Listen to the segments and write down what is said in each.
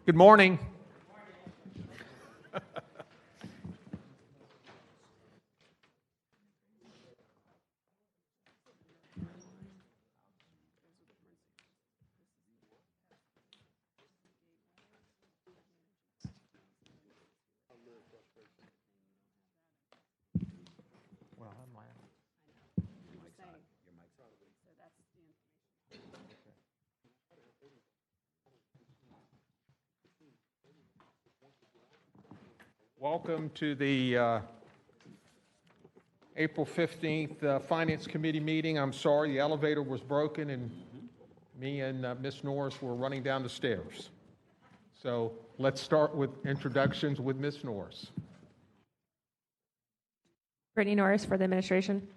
Good morning. Welcome to the April 15th Finance Committee meeting. I'm sorry, the elevator was broken and me and Ms. Norris were running down the stairs. So let's start with introductions with Ms. Norris. Brittany Norris for the administration.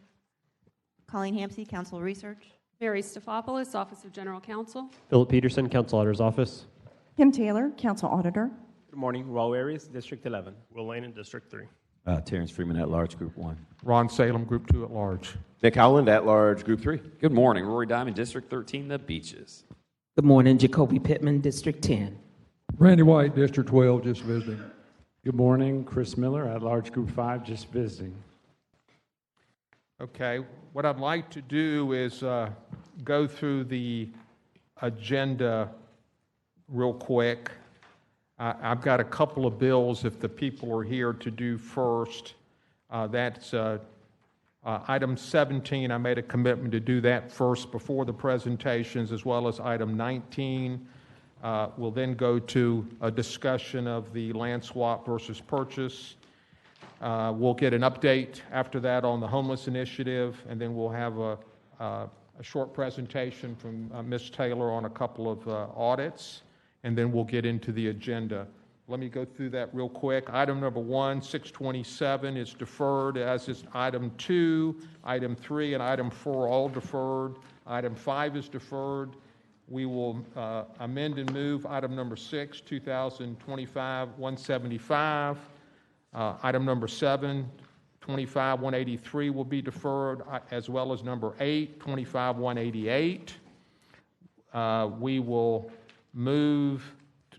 Colleen Hampsey, Council Research. Mary Stefopoulos, Office of General Counsel. Philip Peterson, Council Auditor's Office. Kim Taylor, Council Auditor. Good morning. Raul Arias, District 11. Will Lane in District 3. Terrence Freeman at large, Group 1. Ron Salem, Group 2 at large. Nick Howland at large, Group 3. Good morning. Rory Diamond, District 13, The Beaches. Good morning. Jacoby Pittman, District 10. Randy White, District 12, just visiting. Good morning. Chris Miller at large, Group 5, just visiting. Okay, what I'd like to do is go through the agenda real quick. I've got a couple of bills if the people are here to do first. That's item 17. I made a commitment to do that first before the presentations, as well as item 19. We'll then go to a discussion of the land swap versus purchase. We'll get an update after that on the homeless initiative, and then we'll have a short presentation from Ms. Taylor on a couple of audits, and then we'll get into the agenda. Let me go through that real quick. Item number 1, 627, is deferred, as is item 2, item 3, and item 4 all deferred. Item 5 is deferred. We will amend and move item number 6, 2025-175. Item number 7, 25-183 will be deferred, as well as number 8, 25-188. We will move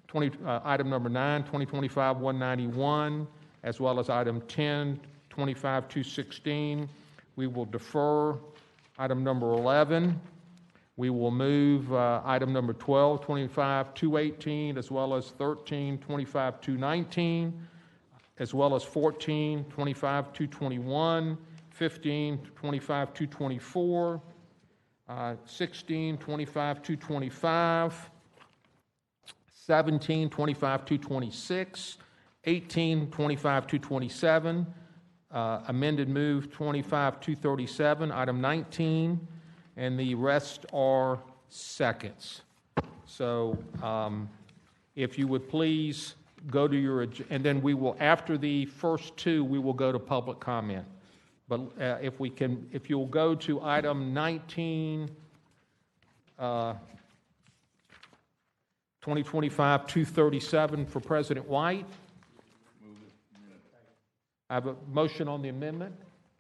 to item number 9, 2025-191, as well as item 10, 25-216. We will defer item number 11. We will move item number 12, 25-218, as well as 13, 25-219, as well as 14, 25-221, 15, 25-224, 16, 25-225, 17, 25-226, 18, 25-227, amended move 25-237, item 19, and the rest are seconds. So if you would please go to your, and then we will, after the first two, we will go to public comment. But if you'll go to item 19, 2025-237 for President White. I have a motion on the amendment.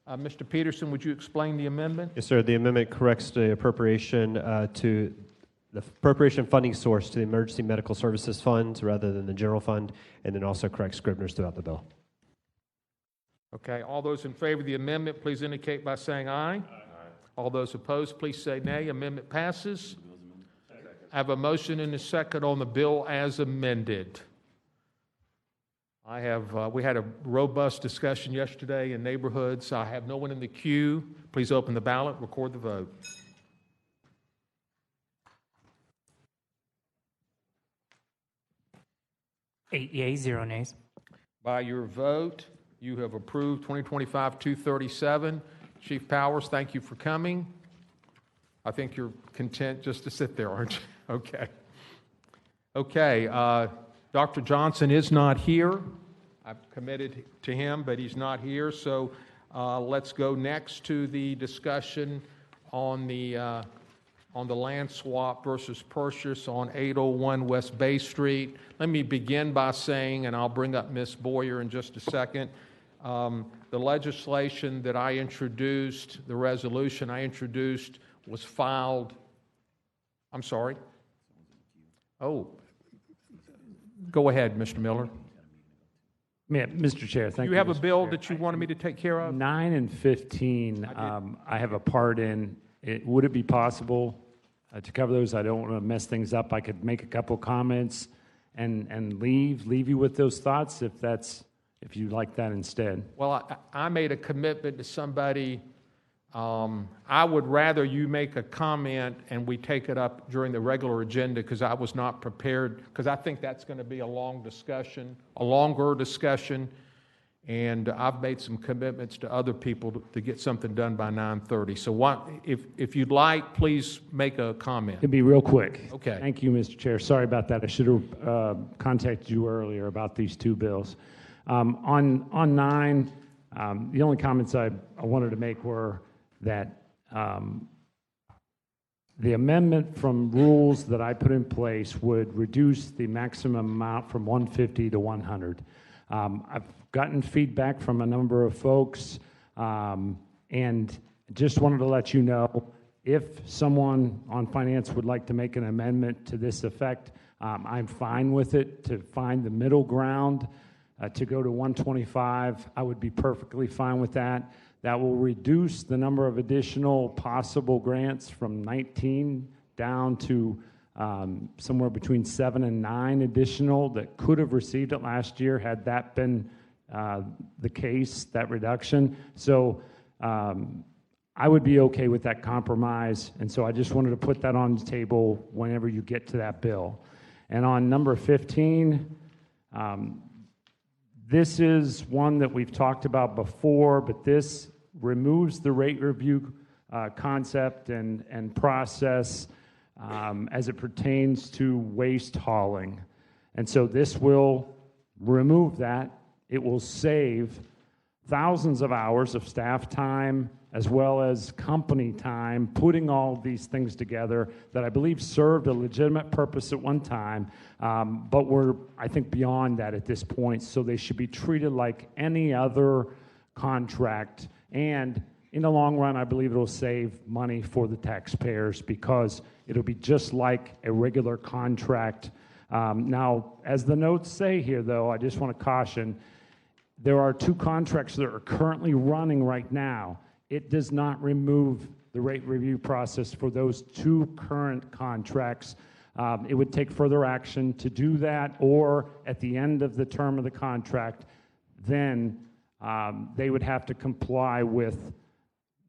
Mr. Peterson, would you explain the amendment? Yes, sir. The amendment corrects the appropriation to the appropriation funding source to the Emergency Medical Services Fund rather than the general fund, and then also corrects scriveners throughout the bill. Okay. All those in favor of the amendment, please indicate by saying aye. Aye. All those opposed, please say nay. Amendment passes. I have a motion and a second on the bill as amended. We had a robust discussion yesterday in neighborhoods. I have no one in the queue. Please open the ballot, record the vote. Eight yeas, 0 nays. By your vote, you have approved 2025-237. Chief Powers, thank you for coming. I think you're content just to sit there, aren't you? Okay. Okay. Dr. Johnson is not here. I've committed to him, but he's not here. So let's go next to the discussion on the land swap versus purchase on 801 West Bay Street. Let me begin by saying, and I'll bring up Ms. Boyer in just a second, the legislation that I introduced, the resolution I introduced, was filed. I'm sorry. Oh, Go ahead, Mr. Miller. Yeah, Mr. Chair, thank You you. have a Mr. bill Chair. that you wanted me to take care of? 9 and 15, I have a part in. Would it be possible to cover those? I don't want to mess things up. I could make a couple comments and leave you with those thoughts if you like that instead. Well, I made a commitment to somebody. I would rather you make a comment and we take it up during the regular agenda because I was not prepared, because I think that's going to be a longer discussion, and I've made some commitments to other people to get something done by 9:30. So if you'd like, please make a comment. It'd be real quick. Okay. Thank you, Mr. Chair. Sorry about that. I should have contacted you earlier about these two bills. On 9, the only comments I wanted to make were that the amendment from rules that I put in place would reduce the maximum amount from 150 to 100. I've gotten feedback from a number of folks, and just wanted to let you know, if someone on finance would like to make an amendment to this effect, I'm fine with it. To find the middle ground, to go to 125, I would be perfectly fine with that. That will reduce the number of additional possible grants from 19 down to somewhere between 7 and 9 additional that could have received it last year had that been the case, that reduction. So I would be okay with that compromise, and so I just wanted to put that on the table whenever you get to that bill. And on number 15, this is one that we've talked about before, but this removes the rate review concept and process as it pertains to waste hauling. And so this will remove that. It will save thousands of hours of staff time as well as company time putting all these things together that I believe served a legitimate purpose at one time, but we're, I think, beyond that at this point, so they should be treated like any other contract. And in the long run, I believe it'll save money for the taxpayers because it'll be just like a regular contract. Now, as the notes say here, though, I just want to caution, there are 2 contracts that are currently running right now. It does not remove the rate review process for those 2 current contracts. It would take further action to do that, or at the end of the term of the contract, then they would have to comply with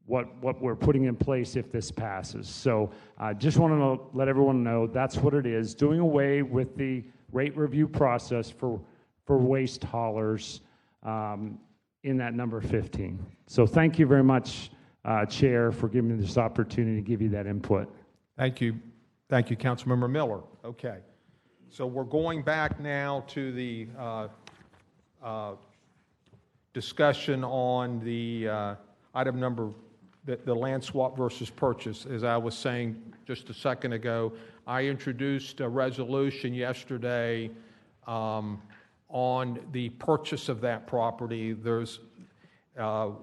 what we're putting in place if this passes. So just want to let everyone know that's what it is, doing away with the rate review process for waste haulers in that number 15. So thank you very much, Chair, for giving me this opportunity to give you that input. Thank you. Thank you, Councilmember Miller. Okay. So we're going back now to the discussion on the item number, the land swap versus purchase. As I was saying just a second ago, I introduced a resolution yesterday on the purchase of that property.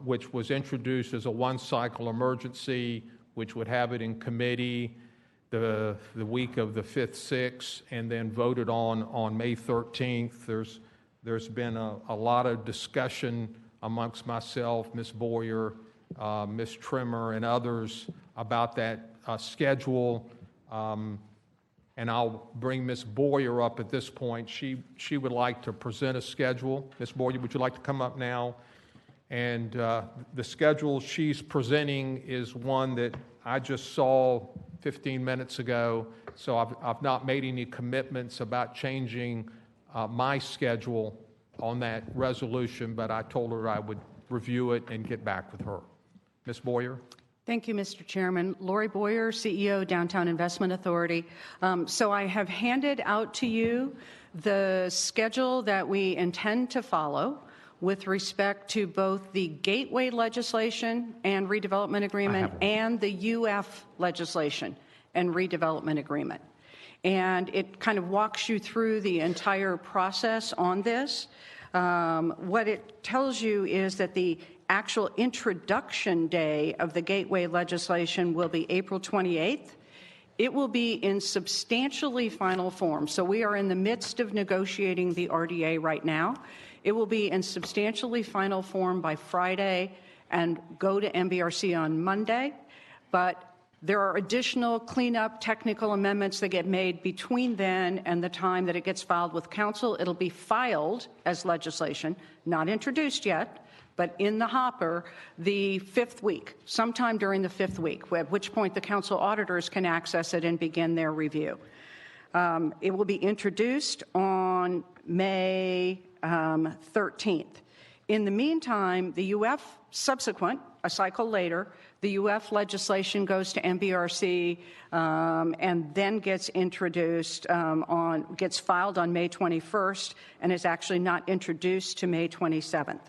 Which was introduced as a one-cycle emergency, which would have it in committee the week of the 5th, 6th, and then voted on May 13th. There's been a lot of discussion amongst myself, Ms. Boyer, Ms. Trimmer, and others about that schedule. And I'll bring Ms. Boyer up at this point. She would like to present a schedule. Ms. Boyer, would you like to come up now? And the schedule she's presenting is one that I just saw 15 minutes ago, so I've not made any commitments about changing my schedule on that resolution, but I told her I would review it and get back with her. Ms. Boyer? Thank you, Mr. Chairman. Lori Boyer, CEO, Downtown Investment Authority. So I have handed out to you the schedule that we intend to follow with respect to both the Gateway legislation and redevelopment agreement and the UF legislation and redevelopment agreement. And it kind of walks you through the entire process on this. What it tells you is that the actual introduction day of the Gateway legislation will be April 28th, It will be in substantially final form. So we are in the midst of negotiating the RDA right now. It will be in substantially final form by Friday and go to MBRC on Monday. But there are additional cleanup technical amendments that get made between then and the time that it gets filed with council. It'll be filed as legislation, not introduced yet, but in the hopper the 5th week, sometime during the 5th week, at which point the council auditors can access it and begin their review. It will be introduced on May 13th. In the meantime, the UF subsequent, a cycle later, the UF legislation goes to MBRC and then gets introduced gets filed on May 21st and is actually not introduced to May 27th.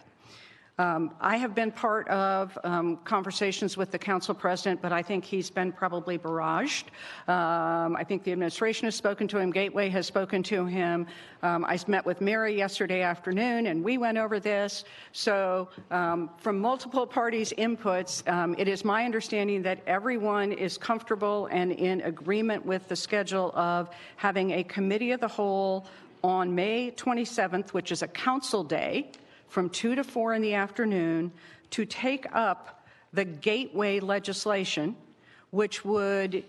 I have been part of conversations with the council president, but I think he's been probably barraged. I think the administration has spoken to him. Gateway has spoken to him. I met with Mary yesterday afternoon, and we went over this. So from multiple parties' inputs, it is my understanding that everyone is comfortable and in agreement with the schedule of having a committee of the whole on May 27th, which is a council day, from 2 to 4 in the afternoon, to take up the gateway legislation, which would,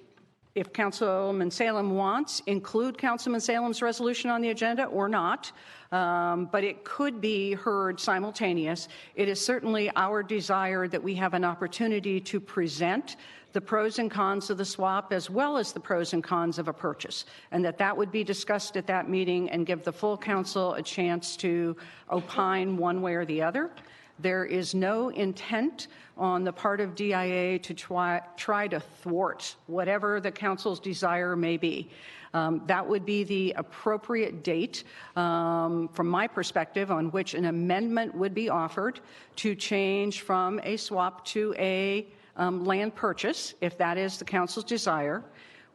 if Councilman Salem wants, include Councilman Salem's resolution on the agenda or not, but it could be heard simultaneous. It is certainly our desire that we have an opportunity to present the pros and cons of the swap as well as the pros and cons of a purchase, and that would be discussed at that meeting and give the full council a chance to opine one way or the other. There is no intent on the part of DIA to try to thwart whatever the council's desire may be. That would be the appropriate date, from my perspective, on which an amendment would be offered to change from a swap to a land purchase, if that is the council's desire.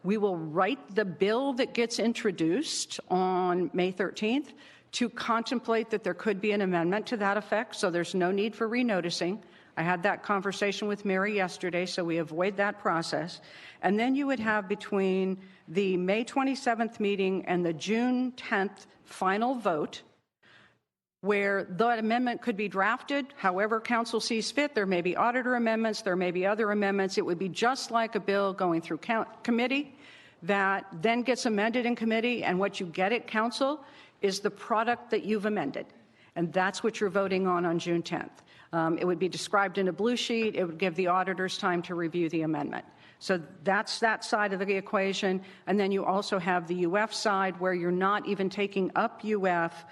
We will write the bill that gets introduced on May 13th to contemplate that there could be an amendment to that effect, so there's no need for renoticing. I had that conversation with Mary yesterday, so we avoid that process. And then you would have between the May 27th meeting and the June 10th final vote, where that amendment could be drafted however council sees fit. There may be auditor amendments, there may be other amendments. It would be just like a bill going through committee that then gets amended in committee, and what you get at council is the product that you've amended. And that's what you're voting on June 10th. It would be described in a blue sheet. It would give the auditors time to review the amendment. So that's that side of the equation. And then you also have the UF side, where you're not even taking up UF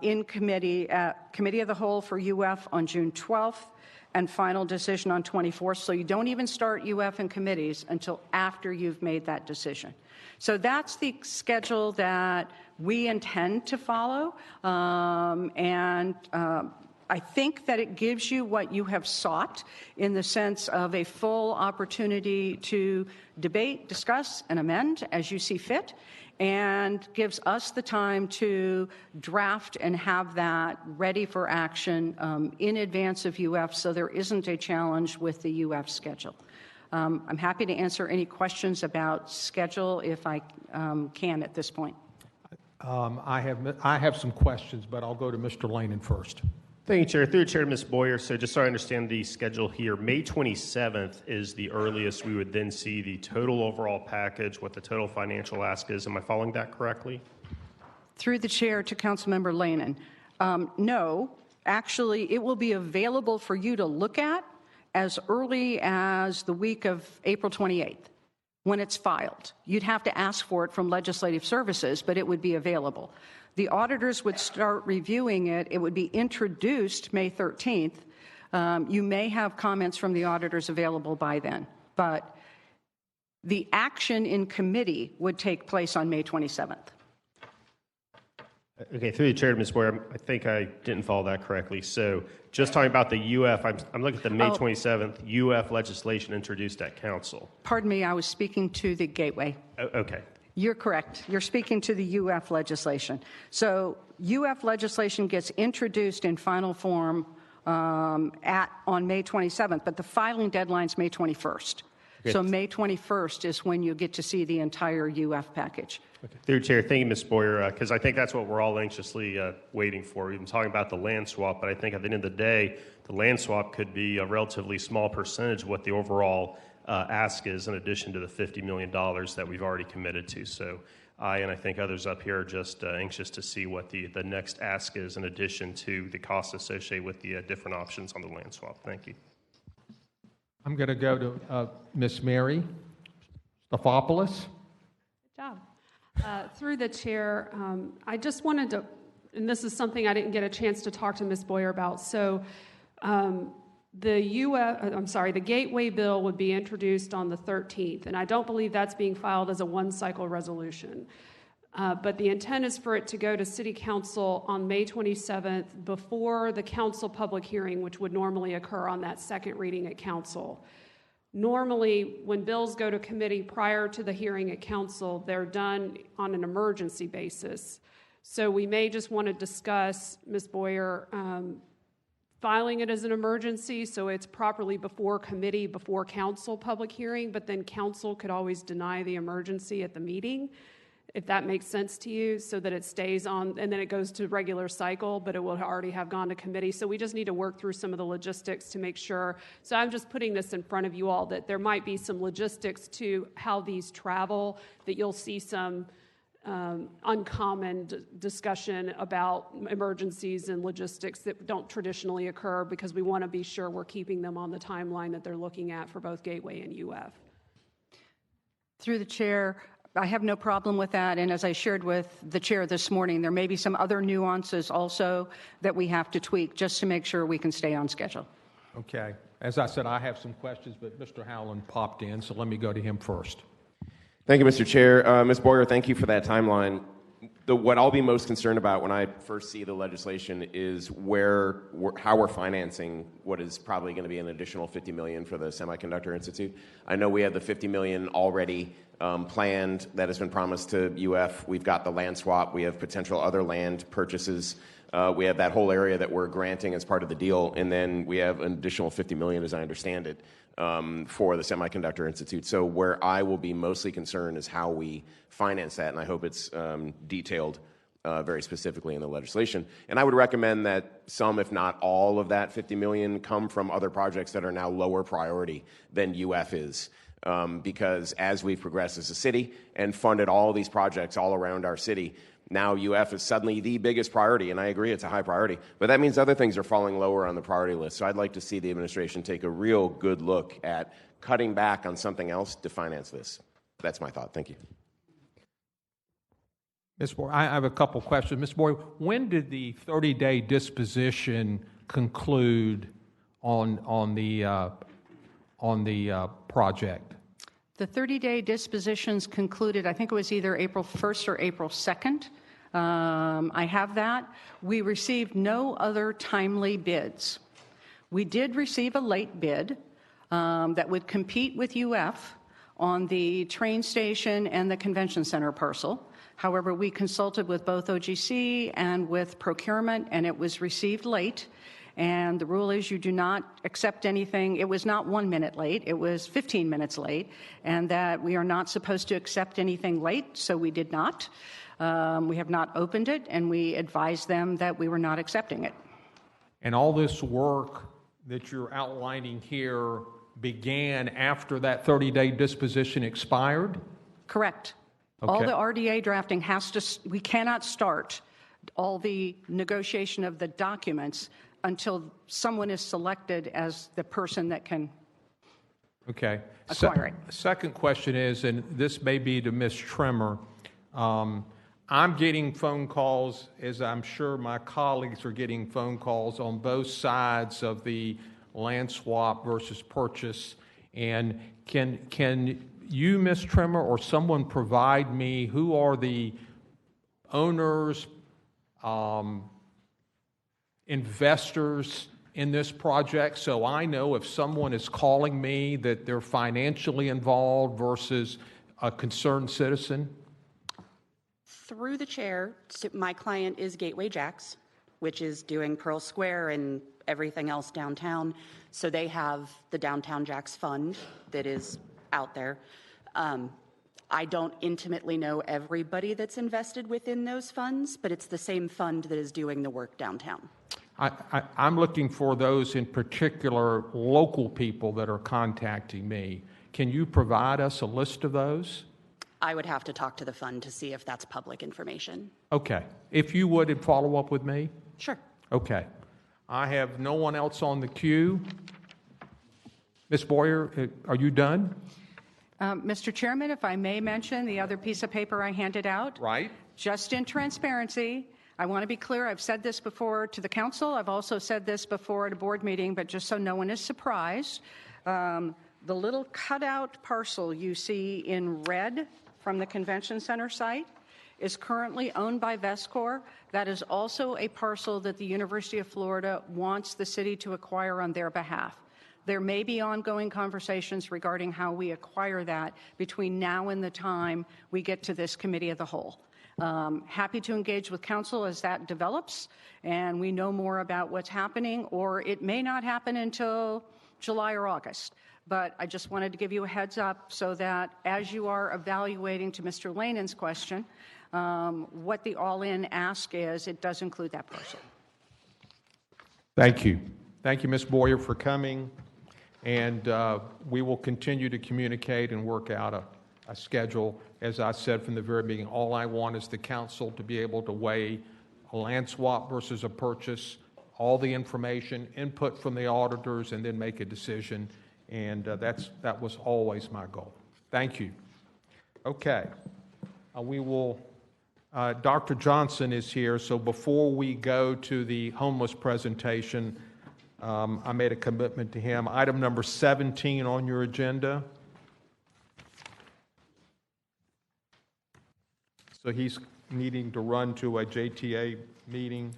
in committee of the whole for UF on June 12th and final decision on 24th. So you don't even start UF in committees until after you've made that decision. So that's the schedule that we intend to follow. I think that it gives you what you have sought in the sense of a full opportunity to debate, discuss, and amend as you see fit, and gives us the time to draft and have that ready for action in advance of UF, so there isn't a challenge with the UF schedule. I'm happy to answer any questions about schedule if I can at this point. I have some questions, but I'll go to Mr. Lanen first. Thank you, Chair. Through Chair to Ms. Boyer, so just so I understand the schedule here, May 27th is the earliest we would then see the total overall package, what the total financial ask is. Am I following that correctly? Through the Chair to Councilmember Lanen. No, actually, it will be available for you to look at as early as the week of April 28th when it's filed. You'd have to ask for it from Legislative Services, but it would be available. The auditors would start reviewing it. It would be introduced May 13th. You may have comments from the auditors available by then, but the action in committee would take place on May 27th. Okay, through the Chair to Ms. Boyer, I think I didn't follow that correctly. So just talking about the UF, I'm looking at the May 27th UF legislation introduced at council. Pardon me, I was speaking to the gateway. Okay. You're correct. You're speaking to the UF legislation. So UF legislation gets introduced in final form on May 27th, but the filing deadline's May 21st. So May 21st is when you get to see the entire UF package. Through Chair, thank you, Ms. Boyer, because I think that's what we're all anxiously waiting for. We've been talking about the land swap, but I think at the end of the day, the land swap could be a relatively small percentage of what the overall ask is, in addition to the $50 million that we've already committed to. So I, and I think others up here, are just anxious to see what the next ask is, in addition to the costs associated with the different options on the land swap. Thank you. I'm going to go to Miss Mary Staphopoulos. Good job. Through the chair, I just wanted to, and this is something I didn't get a chance to talk to Ms. Boyer about. So the Gateway bill would be introduced on the 13th, and I don't believe that's being filed as a one-cycle resolution. But the intent is for it to go to City Council on May 27th before the council public hearing, which would normally occur on that second reading at council. Normally, when bills go to committee prior to the hearing at council, they're done on an emergency basis. So we may just want to discuss, Ms. Boyer, filing it as an emergency so it's properly before committee, before council public hearing, but then council could always deny the emergency at the meeting, if that makes sense to you, so that it stays on, and then it goes to regular cycle, but it will already have gone to committee. So we just need to work through some of the logistics to make sure. So I'm just putting this in front of you all, that there might be some logistics to how these travel, that you'll see some uncommon discussion about emergencies and logistics that don't traditionally occur, because we want to be sure we're keeping them on the timeline that they're looking at for both Gateway and UF. Through the chair, I have no problem with that, and as I shared with the chair this morning, there may be some other nuances also that we have to tweak just to make sure we can stay on schedule. Okay. As I said, I have some questions, but Mr. Howland popped in, so let me go to him first. Thank you, Mr. Chair. Ms. Boyer, thank you for that timeline. What I'll be most concerned about when I first see the legislation is how we're financing what is probably going to be an additional $50 million for the Semiconductor Institute. I know we have the $50 million already planned that has been promised to UF. We've got the land swap. We have potential other land purchases. We have that whole area that we're granting as part of the deal, and then we have an additional $50 million, as I understand it, for the Semiconductor Institute. So where I will be mostly concerned is how we finance that, and I hope it's detailed very specifically in the legislation. And I would recommend that some, if not all, of that $50 million come from other projects that are now lower priority than UF is. Because as we've progressed as a city and funded all these projects all around our city, now UF is suddenly the biggest priority, and I agree it's a high priority, but that means other things are falling lower on the priority list. So I'd like to see the administration take a real good look at cutting back on something else to finance this. That's my thought. Thank you. Ms. Boyer, I have a couple questions. Ms. Boyer, when did the 30-day disposition conclude on the project? The 30-day dispositions concluded, I think it was either April 1st or April 2nd. I have that. We received no other timely bids. We did receive a late bid that would compete with UF on the train station and the convention center parcel. However, we consulted with both OGC and with procurement, and it was received late. And the rule is you do not accept anything. It was not 1 minute late. It was 15 minutes late, and that we are not supposed to accept anything late, so we did not. We have not opened it, and we advised them that we were not accepting it. And all this work that you're outlining here began after that 30-day disposition expired? Correct. Okay. All the RDA drafting we cannot start all the negotiation of the documents until someone is selected as the person that can Okay. acquire it. Second question is, and this may be to Ms. Trimmer, I'm getting phone calls, as I'm sure my colleagues are getting phone calls on both sides of the land swap versus purchase. And can you, Ms. Trimmer, or someone provide me who are the owners, investors in this project, so I know if someone is calling me that they're financially involved versus a concerned citizen? Through the chair, my client is Gateway Jacks, which is doing Pearl Square and everything else downtown. So they have the Downtown Jacks Fund that is out there. I don't intimately know everybody that's invested within those funds, but it's the same fund that is doing the work downtown. I'm looking for those in particular local people that are contacting me. Can you provide us a list of those? I would have to talk to the fund to see if that's public information. Okay. If you would, and follow up with me? Sure. Okay. I have no one else on the queue. Ms. Boyer, are you done? Mr. Chairman, if I may mention the other piece of paper I handed out. Right. Just in transparency, I want to be clear, I've said this before to the council, I've also said this before at a board meeting, but just so no one is surprised, the little cutout parcel you see in red from the convention center site is currently owned by Vescor. That is also a parcel that the University of Florida wants the city to acquire on their behalf. There may be ongoing conversations regarding how we acquire that between now and the time we get to this committee of the whole. Happy to engage with council as that develops and we know more about what's happening, or it may not happen until July or August. But I just wanted to give you a heads up so that as you are evaluating, to Mr. Lanan's question, what the all-in ask is, it does include that parcel. Thank you. Thank you, Ms. Boyer, for coming. And we will continue to communicate and work out a schedule. As I said from the very beginning, all I want is the council to be able to weigh a land swap versus a purchase, all the information, input from the auditors, and then make a decision. And that was always my goal. Thank you. Okay. We will, Dr. Johnson is here, so before we go to the homeless presentation, I made a commitment to him. Item number 17 on your agenda. So he's needing to run to a JTA meeting.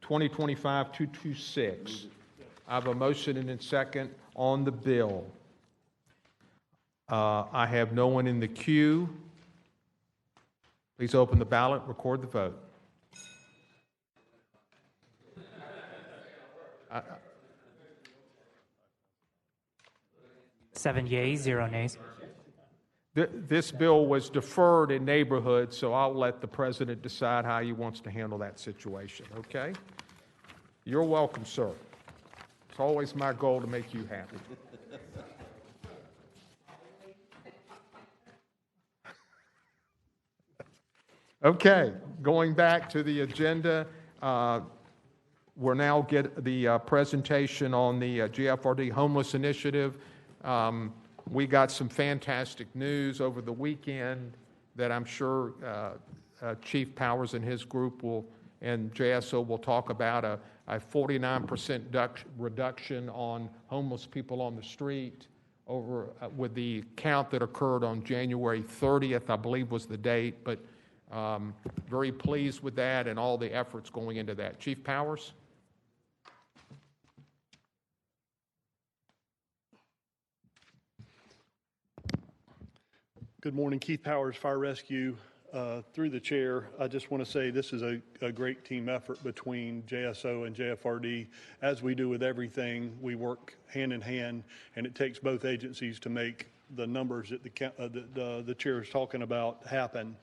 2025-226. I have a motion and a second on the bill. I have no one in the queue. Please open the ballot, record the vote. Seven yeas, 0 nays. This bill was deferred in neighborhoods, so I'll let the president decide how he wants to handle that situation, okay? You're welcome, sir. It's always my goal to make you happy. Okay, going back to the agenda, we're now get the presentation on the GFRD Homeless Initiative. We got some fantastic news over the weekend that I'm sure Chief Powers and his group and JSO will talk about a 49% reduction on homeless people on the street over with the count that occurred on January 30th, I believe was the date, but very pleased with that and all the efforts going into that. Chief Powers? Good morning, Keith Powers, Fire Rescue. Through the chair, I just want to say this is a great team effort between JSO and JFRD. As we do with everything, we work hand in hand, and it takes both agencies to make the numbers that the chair is talking about happen.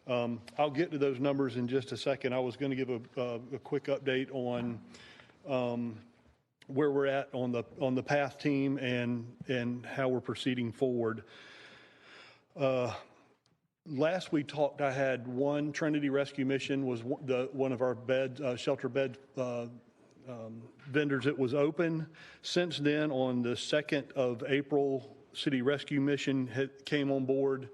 I'll get to those numbers in just a second. I was going to give a quick update on where we're at on the PATH team and how we're proceeding forward. Last we talked, I had one Trinity Rescue Mission was one of our shelter bed vendors that was open. Since then, on the 2nd of April, City Rescue Mission came on board.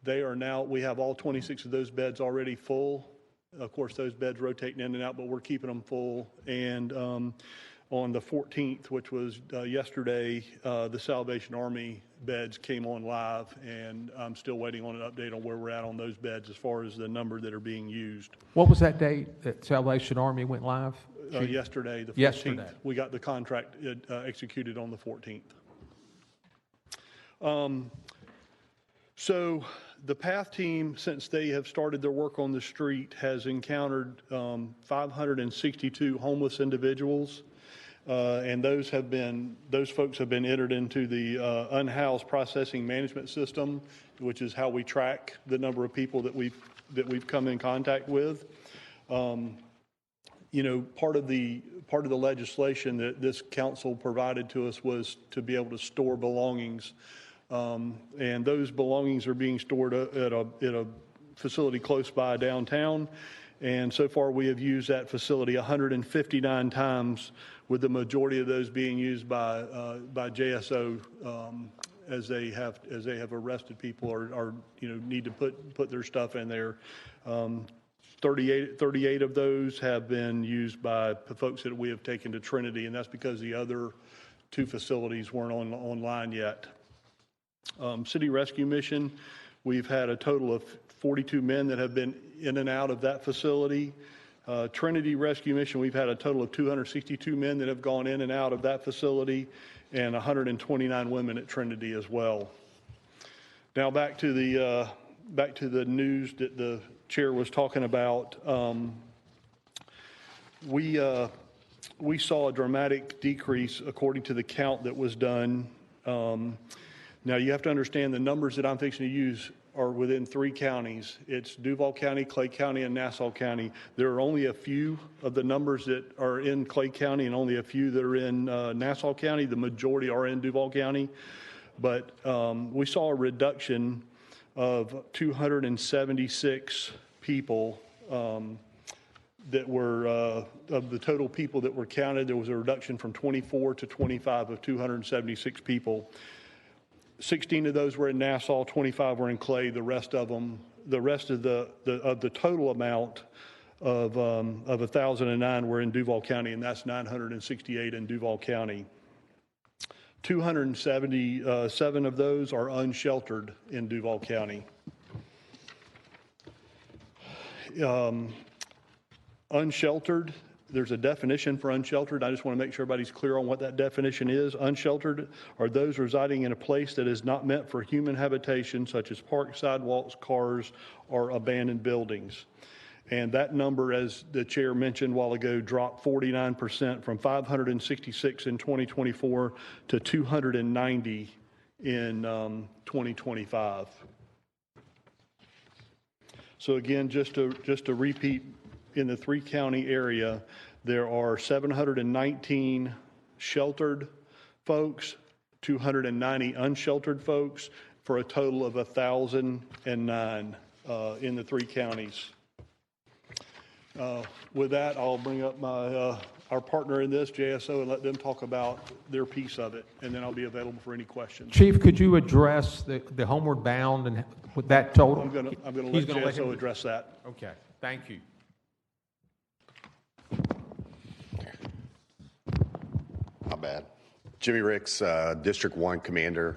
They are now, we have all 26 of those beds already full. Of course, those beds rotating in and out, but we're keeping them full. And on the 14th, which was yesterday, the Salvation Army beds came on live, and I'm still waiting on an update on where we're at on those beds as far as the number that are being used. What was that date that Salvation Army went live? Yesterday, the 14th. Yesterday. We got the contract executed on the 14th. So the PATH team, since they have started their work on the street, has encountered 562 homeless individuals. and those folks have been entered into the unhoused processing management system, which is how we track the number of people that we've come in contact with. Part of the legislation that this council provided to us was to be able to store belongings, and those belongings are being stored at a facility close by downtown. And so far, we have used that facility 159 times, with the majority of those being used by JSO as they have arrested people or need to put their stuff in there. 38 of those have been used by the folks that we have taken to Trinity, and that's because the other two facilities weren't online yet. City Rescue Mission, we've had a total of 42 men that have been in and out of that facility. Trinity Rescue Mission, we've had a total of 262 men that have gone in and out of that facility, and 129 women at Trinity as well. Now back to the news that the chair was talking about. We saw a dramatic decrease according to the count that was done. Now you have to understand the numbers that I'm fixing to use are within 3 counties. It's Duval County, Clay County, and Nassau County. There are only a few of the numbers that are in Clay County and only a few that are in Nassau County. The majority are in Duval County. But we saw a reduction of 276 people that were, of the total people that were counted, there was a reduction from 24 to 25 of 276 people. 16 of those were in Nassau, 25 were in Clay. The rest of the total amount of 1,009 were in Duval County, and that's 968 in Duval County. 277 of those are unsheltered in Duval County. Unsheltered, there's a definition for unsheltered. I just want to make sure everybody's clear on what that definition is. Unsheltered are those residing in a place that is not meant for human habitation, such as parks, sidewalks, cars, or abandoned buildings. And that number, as the chair mentioned a while ago, dropped 49% from 566 in 2024 to 290 in 2025. So again, just to repeat, in the 3-county area, there are 719 sheltered folks, 290 unsheltered folks, for a total of 1,009 in the 3 counties. With that, I'll bring up our partner in this, JSO, and let them talk about their piece of it, and then I'll be available for any questions. Chief, could you address the homeward bound and with that total? I'm going to let JSO address that. Okay, thank you. Not bad. Jimmy Ricks, District 1 Commander,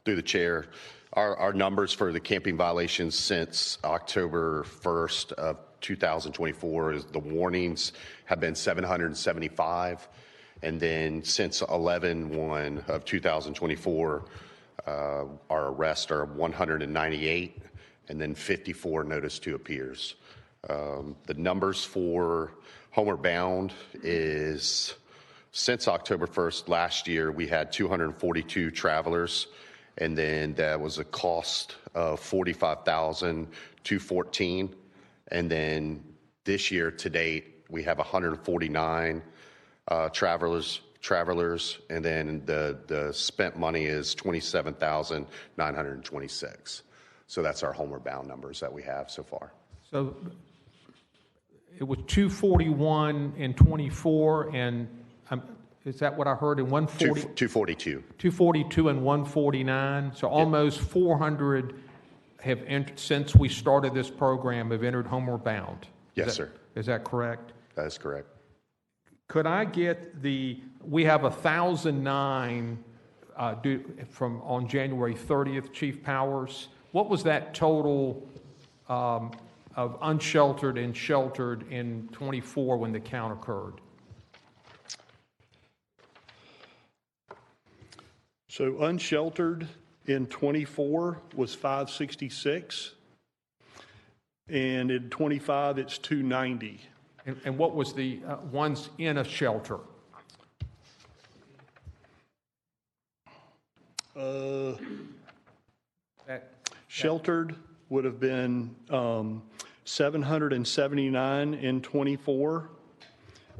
through the chair. Our numbers for the camping violations since October 1st of 2024 is the warnings have been 775. And then since 11/1 of 2024, our arrests are 198 and then 54 notice to appears. The numbers for homeward bound is since October 1st last year, we had 242 travelers, and then that was a cost of $45,214. And then this year to date, we have 149 travelers, and then the spent money is $27,926. So that's our homeward bound numbers that we have so far. So it was 241 and 24, and is that what I heard in 140? 242. 242 and 149. So almost 400 have entered since we started this program, have entered homeward bound. Yes, sir. Is that correct? That is correct. Could I get we have 1,009 from on January 30th, Chief Powers. What was that total of unsheltered and sheltered in 24 when the count occurred? So unsheltered in 24 was 566, and in 25 it's 290. And what was the ones in a shelter? Sheltered would have been 779 in '24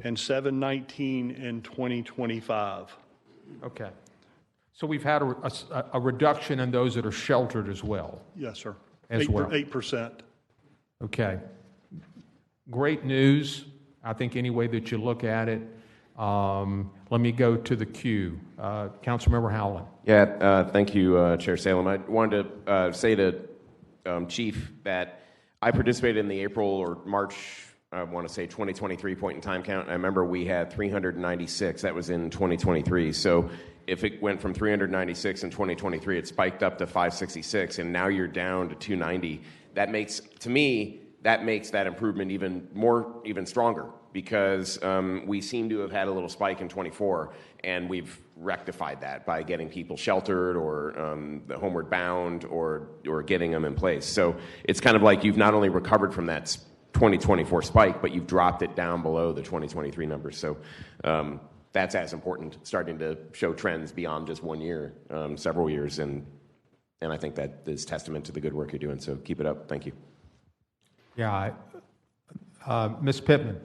and 719 in 2025. Okay. So we've had a reduction in those that are sheltered as well. Yes, sir. As well. 8%. Okay. Great news, I think, any way that you look at it. Let me go to the queue. Councilmember Howland. Yeah, thank you, Chair Salem. I wanted to say to Chief that I participated in the April or March, I want to say 2023 point in time count. And I remember we had 396. That was in 2023. So if it went from 396 in 2023, it spiked up to 566, and now you're down to 290. That makes, to me, that makes that improvement even stronger, because we seem to have had a little spike in 24, and we've rectified that by getting people sheltered or the homeward bound or getting them in place. So it's kind of like you've not only recovered from that 2024 spike, but you've dropped it down below the 2023 numbers. So that's as important, starting to show trends beyond just 1 year, several years, and I think that is testament to the good work you're doing. So keep it up. Thank you. Yeah. Ms. Pittman.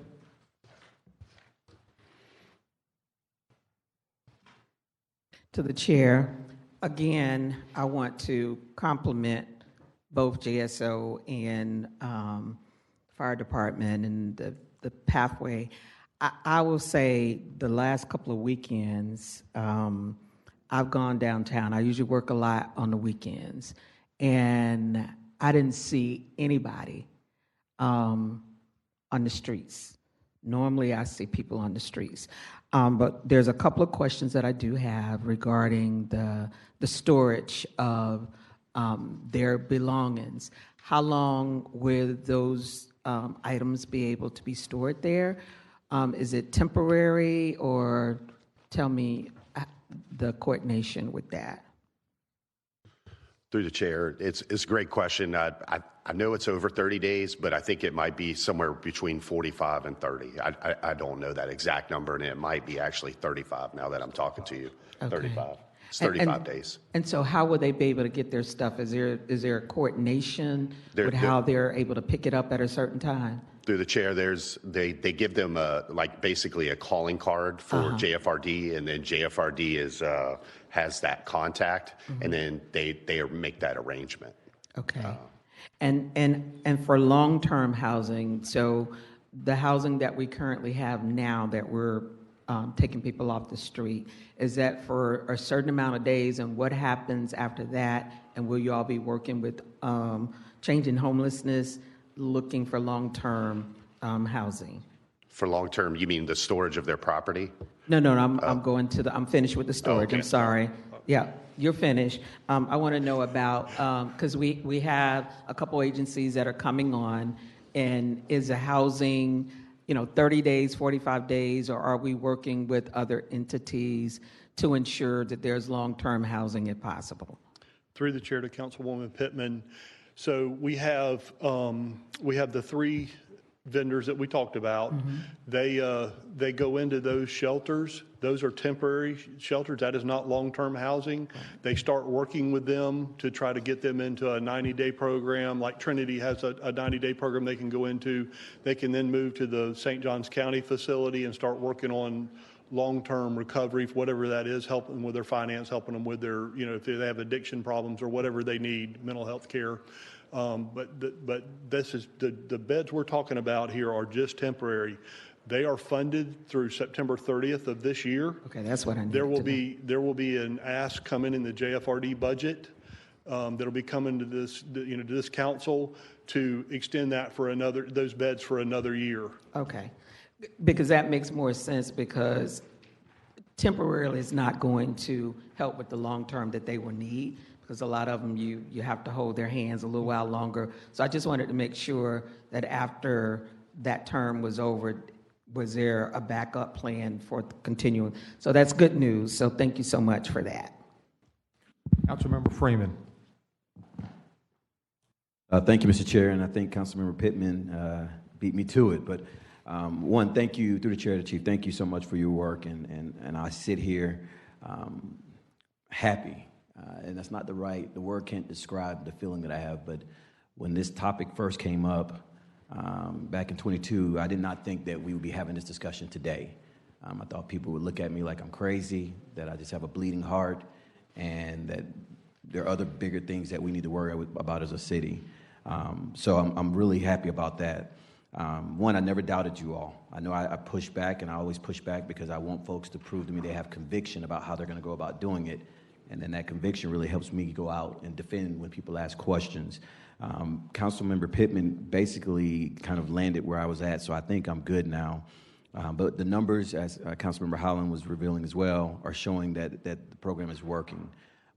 To the chair, again, I want to compliment both JSO and fire department and the pathway. I will say the last couple of weekends, I've gone downtown. I usually work a lot on the weekends, and I didn't see anybody on the streets. Normally, I see people on the streets. But there's a couple of questions that I do have regarding the storage of their belongings. How long will those items be able to be stored there? Is it temporary, or tell me the coordination with that? Through the chair, it's a great question. I know it's over 30 days, but I think it might be somewhere between 45 and 30. I don't know that exact number, and it might be actually 35 now that I'm talking to you. Okay. 35. It's 35 days. And so how will they be able to get their stuff? Is there a coordination with how they're able to pick it up at a certain time? Through the chair, they give them basically a calling card for JFRD, and then JFRD has that contact, and then they make that arrangement. Okay. And for long-term housing, so the housing that we currently have now that we're taking people off the street, is that for a certain amount of days, and what happens after that? And will you all be working with changing homelessness, looking for long-term housing? For long-term, you mean the storage of their property? No, I'm finished with the storage. Okay. I'm sorry. Yeah, you're finished. I want to know about, because we have a couple agencies that are coming on, and is the housing, 30 days, 45 days, or are we working with other entities to ensure that there's long-term housing if possible? Through the chair to Councilwoman Pittman. So we have the three vendors that we talked about. They go into those shelters. Those are temporary shelters. That is not long-term housing. They start working with them to try to get them into a 90-day program. Like Trinity has a 90-day program they can go into. They can then move to the St. Johns County facility and start working on long-term recovery, whatever that is, helping them with their finance, helping them with their, if they have addiction problems or whatever they need, mental health care. But this is the beds we're talking about here are just temporary. They are funded through September 30th of this year. Okay, that's what I need. There will be an ask coming in the JFRD budget that'll be coming to this, to this council to extend that for those beds for another year. Okay, because that makes more sense, because temporarily is not going to help with the long term that they will need, because a lot of them you have to hold their hands a little while longer. So I just wanted to make sure that after that term was over, was there a backup plan for continuing? So that's good news. So thank you so much for that. Councilmember Freeman. Thank you, Mr. Chair, and I think Councilmember Pittman beat me to it. But one, thank you, through the chair to Chief, thank you so much for your work, and I sit here happy and that's not the word can't describe the feeling that I have, but when this topic first came up back in 22, I did not think that we would be having this discussion today. I thought people would look at me like I'm crazy, that I just have a bleeding heart, and that there are other bigger things that we need to worry about as a city. So I'm really happy about that. One, I never doubted you all. I know I push back, and I always push back because I want folks to prove to me they have conviction about how they're going to go about doing it. And then that conviction really helps me go out and defend when people ask questions. Councilmember Pittman basically kind of landed where I was at, so I think I'm good now. But the numbers, as Councilmember Holland was revealing as well, are showing that the program is working.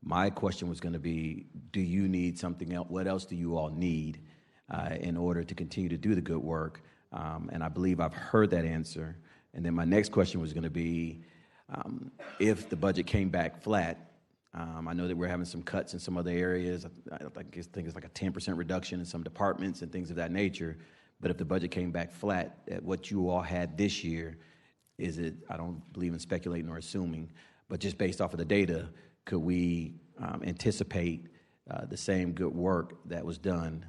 My question was going to be, do you need something else? What else do you all need in order to continue to do the good work? And I believe I've heard that answer. And then my next question was going to be, if the budget came back flat, I know that we're having some cuts in some other areas. I think it's like a 10% reduction in some departments and things of that nature. But if the budget came back flat at what you all had this year, is it, I don't believe in speculating or assuming, but just based off of the data, could we anticipate the same good work that was done?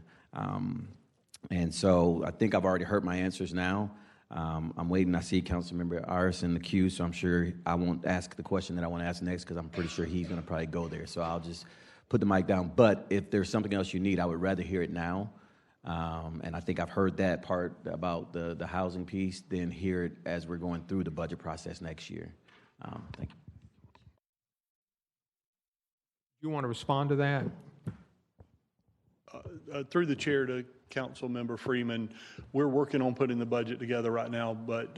And so I think I've already heard my answers now. I'm waiting. I see Councilmember Iris in the queue, so I'm sure I won't ask the question that I want to ask next because I'm pretty sure he's going to probably go there. So I'll just put the mic down. But if there's something else you need, I would rather hear it now. And I think I've heard that part about the housing piece, then hear it as we're going through the budget process next year. Thank you. You want to respond to that? Through the chair to Councilmember Freeman, we're working on putting the budget together right now, but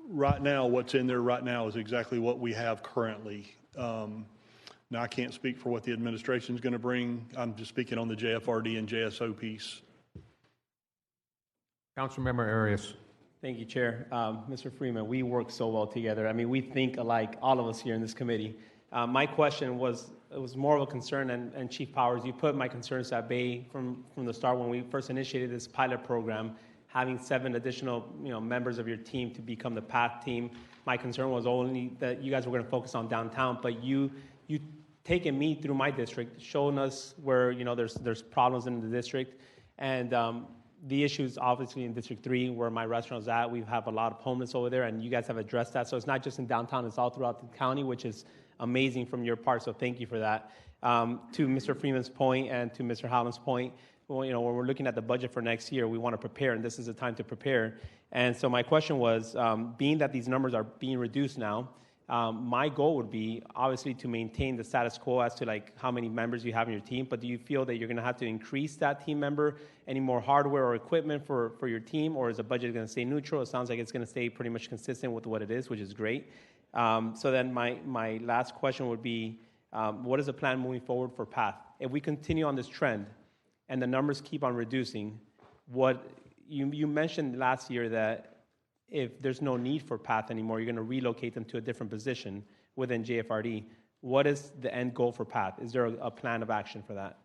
right now, what's in there right now is exactly what we have currently. Now, I can't speak for what the administration is going to bring. I'm just speaking on the JFRD and JSO piece. Councilmember Arias. Thank you, Chair. Mr. Freeman, we work so well together. I mean, we think alike, all of us here in this committee. My question was more of a concern, and Chief Powers, you put my concerns at bay from the start when we first initiated this pilot program, having 7 additional members of your team to become the PATH team. My concern was only that you guys were going to focus on downtown, but you taken me through my district, showing us where there's problems in the district, and the issues obviously in District 3 where my restaurant's at. We have a lot of homeless over there, and you guys have addressed that. So it's not just in downtown; it's all throughout the county, which is amazing from your part, so thank you for that. To Mr. Freeman's point and to Mr. Holland's point, well, when we're looking at the budget for next year, we want to prepare, and this is the time to prepare. And so my question was, being that these numbers are being reduced now, my goal would be obviously to maintain the status quo as to like how many members you have in your team, but do you feel that you're going to have to increase that team member, any more hardware or equipment for your team, or is the budget going to stay neutral? It sounds like it's going to stay pretty much consistent with what it is, which is great. So then my last question would be, what is the plan moving forward for PATH? If we continue on this trend and the numbers keep on reducing, what you mentioned last year that if there's no need for PATH anymore, you're going to relocate them to a different position within JFRD. What is the end goal for PATH? Is there a plan of action for that?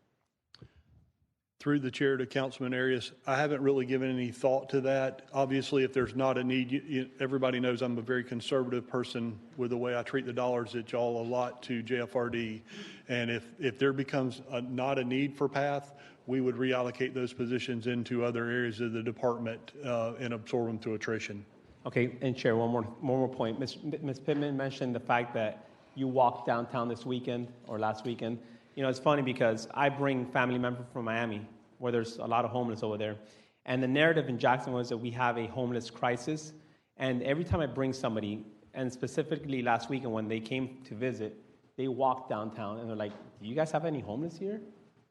Through the chair to Councilman Arias, I haven't really given any thought to that. Obviously, if there's not a need, everybody knows I'm a very conservative person with the way I treat the dollars that y'all allot to JFRD. And if there becomes not a need for PATH, we would reallocate those positions into other areas of the department and absorb them through attrition. Okay, and Chair, one more point. Ms. Pittman mentioned the fact that you walked downtown this weekend or last weekend. It's funny because I bring family members from Miami, where there's a lot of homeless over there. And the narrative in Jackson was that we have a homeless crisis. And every time I bring somebody, and specifically last weekend when they came to visit, they walked downtown and they're like, do you guys have any homeless here?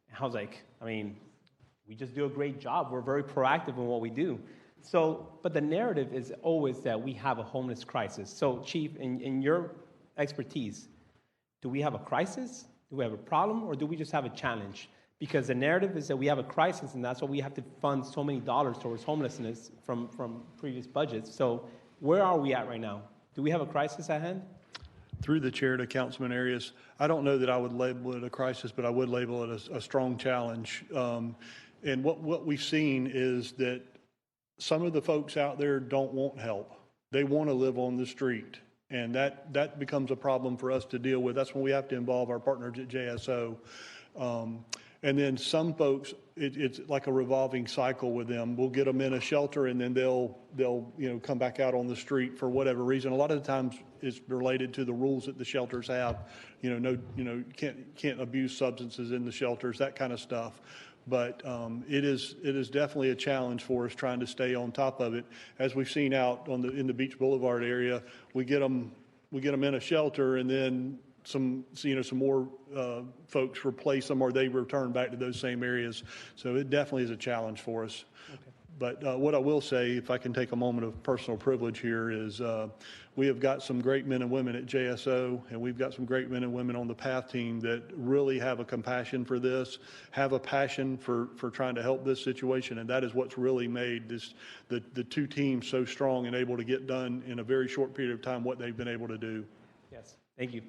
And I was like, we just do a great job. We're very proactive in what we do. So, but the narrative is always that we have a homeless crisis. So, Chief, in your expertise, do we have a crisis? Do we have a problem, or do we just have a challenge? Because the narrative is that we have a crisis, and that's why we have to fund so many dollars towards homelessness from previous budgets. So where are we at right now? Do we have a crisis at hand? Through the chair to Councilman Arias, I don't know that I would label it a crisis, but I would label it a strong challenge. And what we've seen is that some of the folks out there don't want help. They want to live on the street. And that becomes a problem for us to deal with. That's when we have to involve our partners at JSO. And then some folks, it's like a revolving cycle with them. We'll get them in a shelter, and then they'll come back out on the street for whatever reason. A lot of the times it's related to the rules that the shelters have. Can't abuse substances in the shelters, that kind of stuff. But it is definitely a challenge for us trying to stay on top of it. As we've seen out in the Beach Boulevard area, we get them in a shelter, and then some more folks replace them, or they return back to those same areas. So it definitely is a challenge for us. Okay. But what I will say, if I can take a moment of personal privilege here, is we have got some great men and women at JSO, and we've got some great men and women on the PATH team that really have a compassion for this, have a passion for trying to help this situation, and that is what's really made the two teams so strong and able to get done in a very short period of time what they've been able to do. Yes, thank you.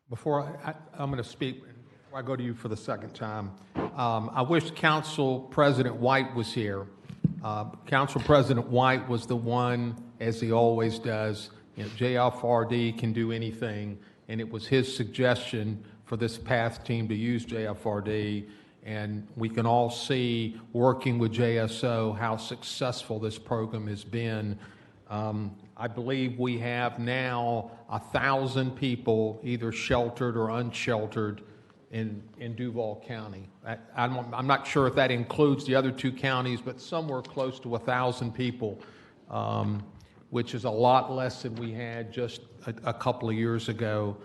Before I'm going to speak, before I go to you for the second time, I wish Council President White was here. Council President White was the one, as he always does, JFRD can do anything, and it was his suggestion for this PATH team to use JFRD, and we can all see, working with JSO, how successful this program has been. I believe we have now 1,000 people either sheltered or unsheltered in Duval County. I'm not sure if that includes the other two counties, but somewhere close to 1,000 people, which is a lot less than we had just a couple of years ago.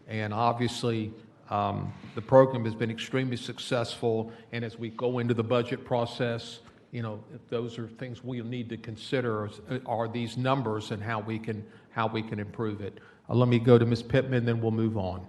And obviously, the program has been extremely successful, and as we go into the budget process, if those are things we need to consider, are these numbers and how we can improve it. Let me go to Ms. Pittman, then we'll move on.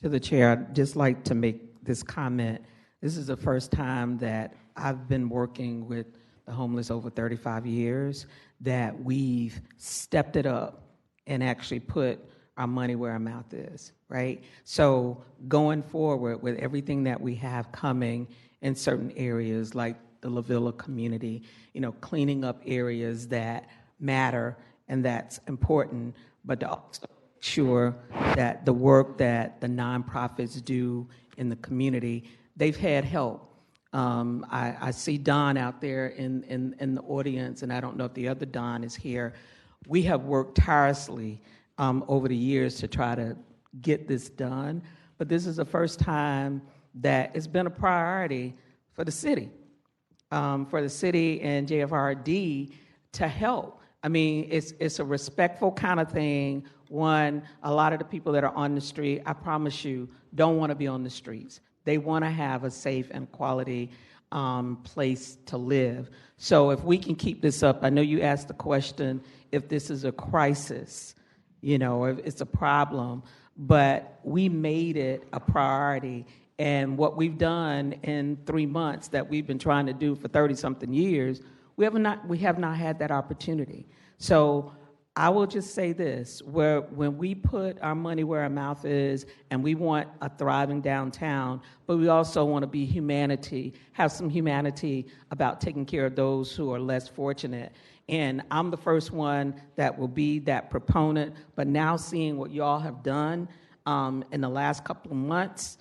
To the chair, I'd just like to make this comment. This is the first time that I've been working with the homeless over 35 years that we've stepped it up and actually put our money where our mouth is, right? So going forward with everything that we have coming in certain areas like the La Villa community, cleaning up areas that matter and that's important, but to also make sure that the work that the nonprofits do in the community, they've had help. I see Don out there in the audience, and I don't know if the other Don is here. We have worked tirelessly over the years to try to get this done, but this is the first time that it's been a priority for the city and JFRD to help. I mean, it's a respectful kind of thing. One, a lot of the people that are on the street, I promise you, don't want to be on the streets. They want to have a safe and quality place to live. So if we can keep this up, I know you asked the question if this is a crisis, if it's a problem, but we made it a priority. And what we've done in 3 months that we've been trying to do for 30-something years, we have not had that opportunity. So I will just say this, when we put our money where our mouth is, and we want a thriving downtown, but we also want to have some humanity about taking care of those who are less fortunate. And I'm the first one that will be that proponent, but now seeing what y'all have done in the last couple of months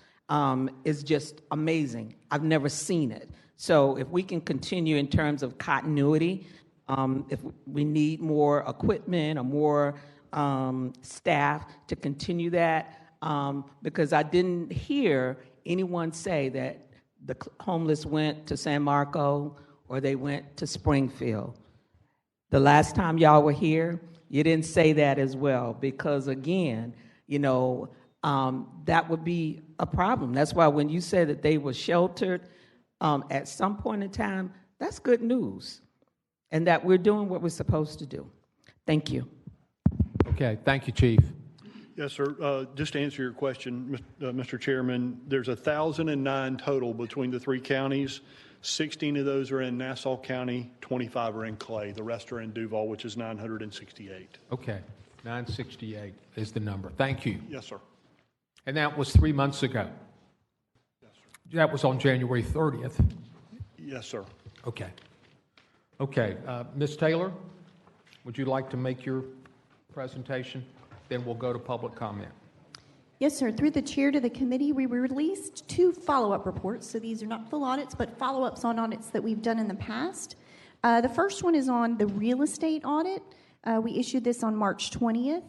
is just amazing. I've never seen it. So if we can continue in terms of continuity, if we need more equipment or more staff to continue that, because I didn't hear anyone say that the homeless went to San Marco or they went to Springfield. The last time y'all were here, you didn't say that as well, because again, that would be a problem. That's why when you said that they were sheltered at some point in time, that's good news, and that we're doing what we're supposed to do. Thank you. Okay, thank you, Chief. Yes, sir. Just to answer your question, Mr. Chairman, there's 1,009 total between the three counties. 16 of those are in Nassau County, 25 are in Clay. The rest are in Duval, which is 968. Okay, 968 is the number. Thank you. Yes, sir. And that was 3 months ago? Yes, sir. That was on January 30th? Yes, sir. Okay. Okay, Ms. Taylor? would you like to make your presentation? Then we'll go to public comment. Yes, sir. Through the chair to the committee, we released 2 follow-up reports. So these are not full audits, but follow-ups on audits that we've done in the past. The first one is on the real estate audit. We issued this on March 20th.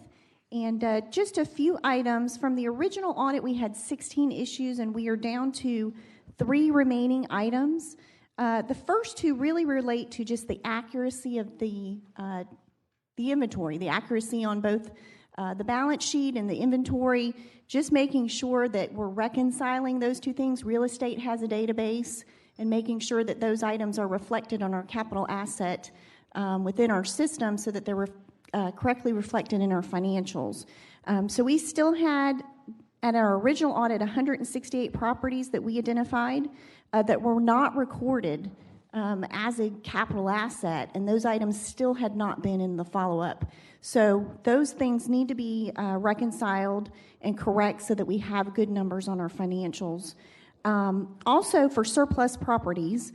And just a few items. From the original audit, we had 16 issues, and we are down to 3 remaining items. The first 2 really relate to just the accuracy of the inventory, the accuracy on both the balance sheet and the inventory, just making sure that we're reconciling those 2 things. Real estate has a database, and making sure that those items are reflected on our capital asset within our system so that they're correctly reflected in our financials. So we still had, at our original audit, 168 properties that we identified that were not recorded as a capital asset, and those items still had not been in the follow-up. So those things need to be reconciled and correct so that we have good numbers on our financials. Also, for surplus properties,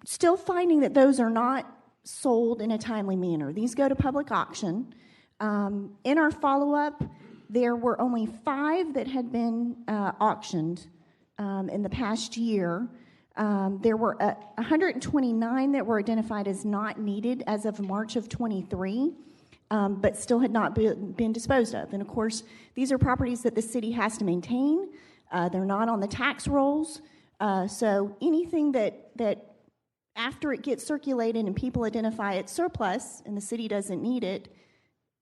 still finding that those are not sold in a timely manner. These go to public auction. In our follow-up, there were only 5 that had been auctioned in the past year. There were 129 that were identified as not needed as of March of 23, but still had not been disposed of. And of course, these are properties that the city has to maintain. They're not on the tax rolls. So anything that after it gets circulated and people identify it's surplus and the city doesn't need it,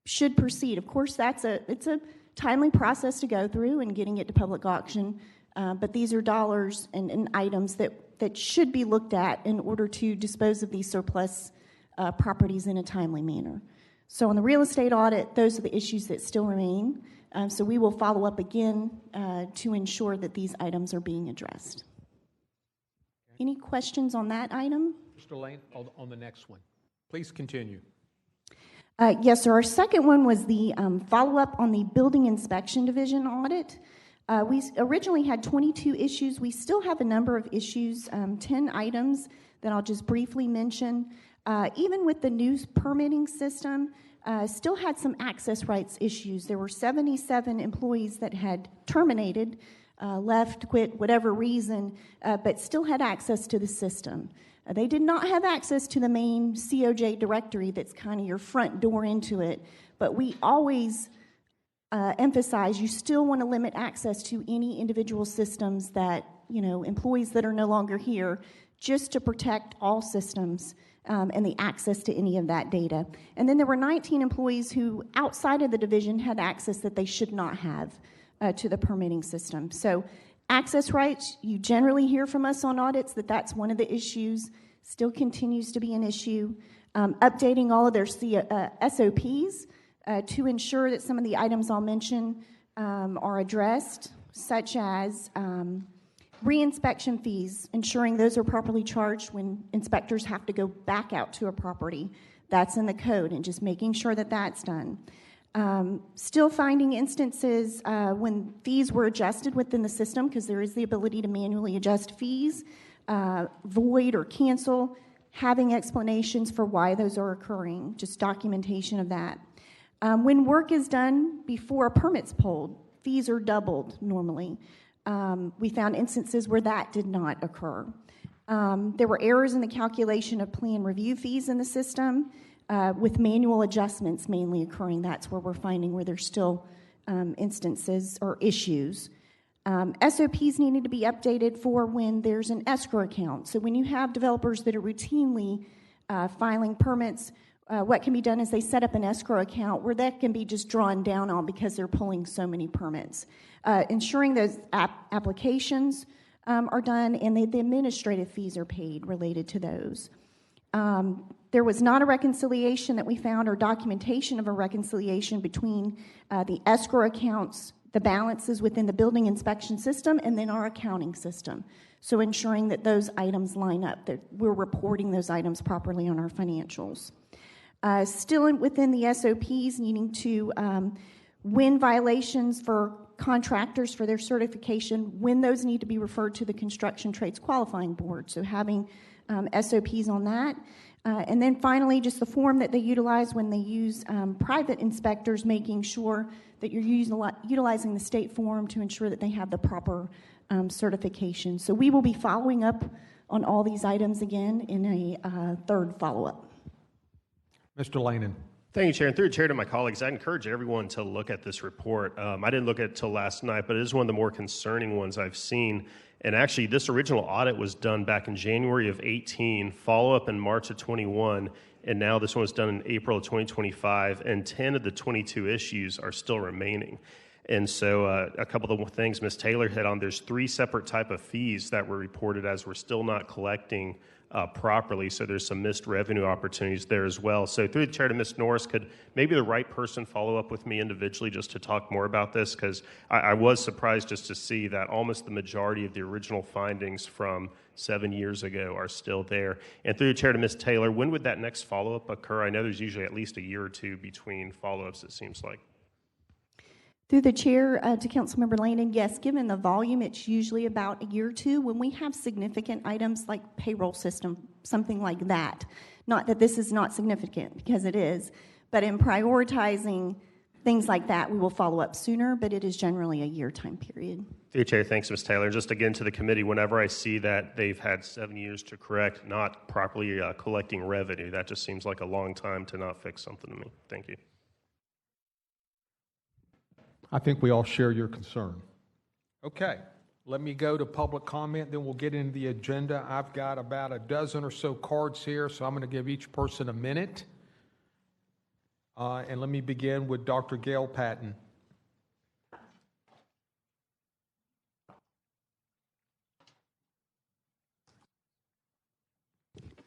should proceed. Of course, it's a timely process to go through and getting it to public auction, but these are dollars and items that should be looked at in order to dispose of these surplus properties in a timely manner. So on the real estate audit, those are the issues that still remain. So we will follow up again to ensure that these items are being addressed. Any questions on that item? Mr. Lane, on the next one. Please continue. Yes, sir. Our second one was the follow-up on the building inspection division audit. We originally had 22 issues. We still have a number of issues, 10 items that I'll just briefly mention. Even with the new permitting system, still had some access rights issues. There were 77 employees that had terminated, left, quit, whatever reason, but still had access to the system. They did not have access to the main COJ directory that's kind of your front door into it, but we always emphasize you still want to limit access to any individual systems that, employees that are no longer here, just to protect all systems and the access to any of that data. And then there were 19 employees who, outside of the division, had access that they should not have to the permitting system. So access rights, you generally hear from us on audits that that's one of the issues, still continues to be an issue. Updating all of their SOPs to ensure that some of the items I'll mention are addressed, such as re-inspection fees, ensuring those are properly charged when inspectors have to go back out to a property. That's in the code, and just making sure that that's done. Still finding instances when fees were adjusted within the system, because there is the ability to manually adjust fees, void or cancel, having explanations for why those are occurring, just documentation of that. When work is done before a permit's pulled, fees are doubled normally. We found instances where that did not occur. There were errors in the calculation of plan review fees in the system, with manual adjustments mainly occurring. That's where we're finding where there's still instances or issues. SOPs needed to be updated for when there's an escrow account. So when you have developers that are routinely filing permits, what can be done is they set up an escrow account where that can be just drawn down on because they're pulling so many permits. Ensuring those applications are done and the administrative fees are paid related to those. There was not a reconciliation that we found or documentation of a reconciliation between the escrow accounts, the balances within the building inspection system, and then our accounting system. So ensuring that those items line up, that we're reporting those items properly on our financials. Still within the SOPs, needing to, when violations for contractors for their certification, when those need to be referred to the Construction Trades Qualifying Board. So having SOPs on that. And then finally, just the form that they utilize when they use private inspectors, making sure that you're utilizing the state form to ensure that they have the proper certification. So we will be following up on all these items again in a third follow-up. Mr. Lanen. Thank you, Chair. And through the chair to my colleagues, I encourage everyone to look at this report. I didn't look at it till last night, but it is one of the more concerning ones I've seen. And actually, this original audit was done back in January of 18, follow-up in March of 21, and now this one was done in April of 2025, and 10 of the 22 issues are still remaining. And so a couple of the things Ms. Taylor hit on, there's 3 separate type of fees that were reported as we're still not collecting properly, so there's some missed revenue opportunities there as well. So through the chair to Ms. Norris, could maybe the right person follow up with me individually just to talk more about this? Because I was surprised just to see that almost the majority of the original findings from 7 years ago are still there. And through the chair to Ms. Taylor, when would that next follow-up occur? I know there's usually at least a year or two between follow-ups, it seems like. Through the chair to Councilmember Lanen, yes, given the volume, it's usually about a year or two. When we have significant items like payroll system, something like that, not that this is not significant, because it is, but in prioritizing things like that, we will follow up sooner, but it is generally a year time period. Through the chair, thanks, Ms. Taylor. Just again to the committee, whenever I see that they've had 7 years to correct not properly collecting revenue, that just seems like a long time to not fix something to me. Thank you. I think we all share your concern. Okay, let me go to public comment, then we'll get into the agenda. I've got about a dozen or so cards here, so I'm going to give each person a minute. And let me begin with Dr. Gail Patton.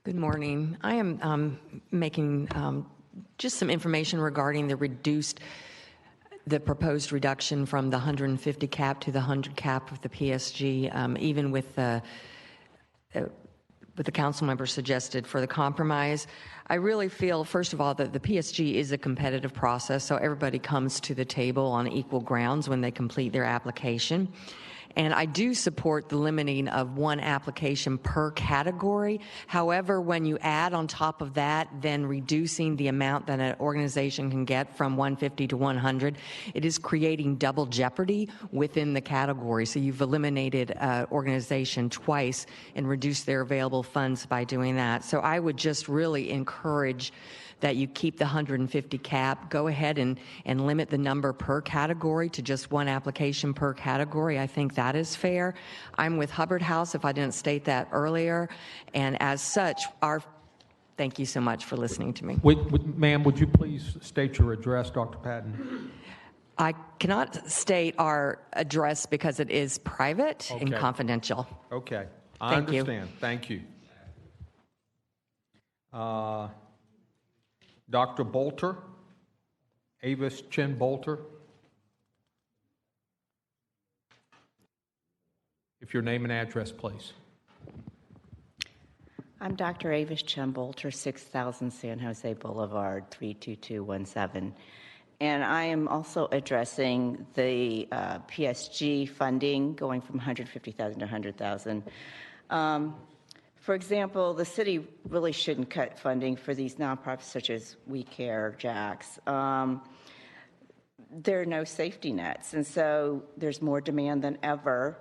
Good morning. I am making just some information regarding the proposed reduction from the 150 cap to the 100 cap of the PSG, even with the council member suggested for the compromise. I really feel, first of all, that the PSG is a competitive process, so everybody comes to the table on equal grounds when they complete their application. And I do support the limiting of one application per category. However, when you add on top of that, then reducing the amount that an organization can get from 150 to 100, it is creating double jeopardy within the category. So you've eliminated an organization twice and reduced their available funds by doing that. So I would just really encourage that you keep the 150 cap, go ahead and limit the number per category to just one application per category. I think that is fair. I'm with Hubbard House, if I didn't state that earlier, and as such, thank you so much for listening to me. Ma'am, would you please state your address, Dr. Patton? I cannot state our address because it is private and confidential. Okay, I understand. Thank you. Dr. Bolter, Avis Chin Bolter. If your name and address, please. I'm Dr. Avis Chin Bolter, 6000 San Jose Boulevard, 32217. And I am also addressing the PSG funding going from 150,000 to 100,000. For example, the city really shouldn't cut funding for these nonprofits such as We Care, JAX. There are no safety nets, and so there's more demand than ever.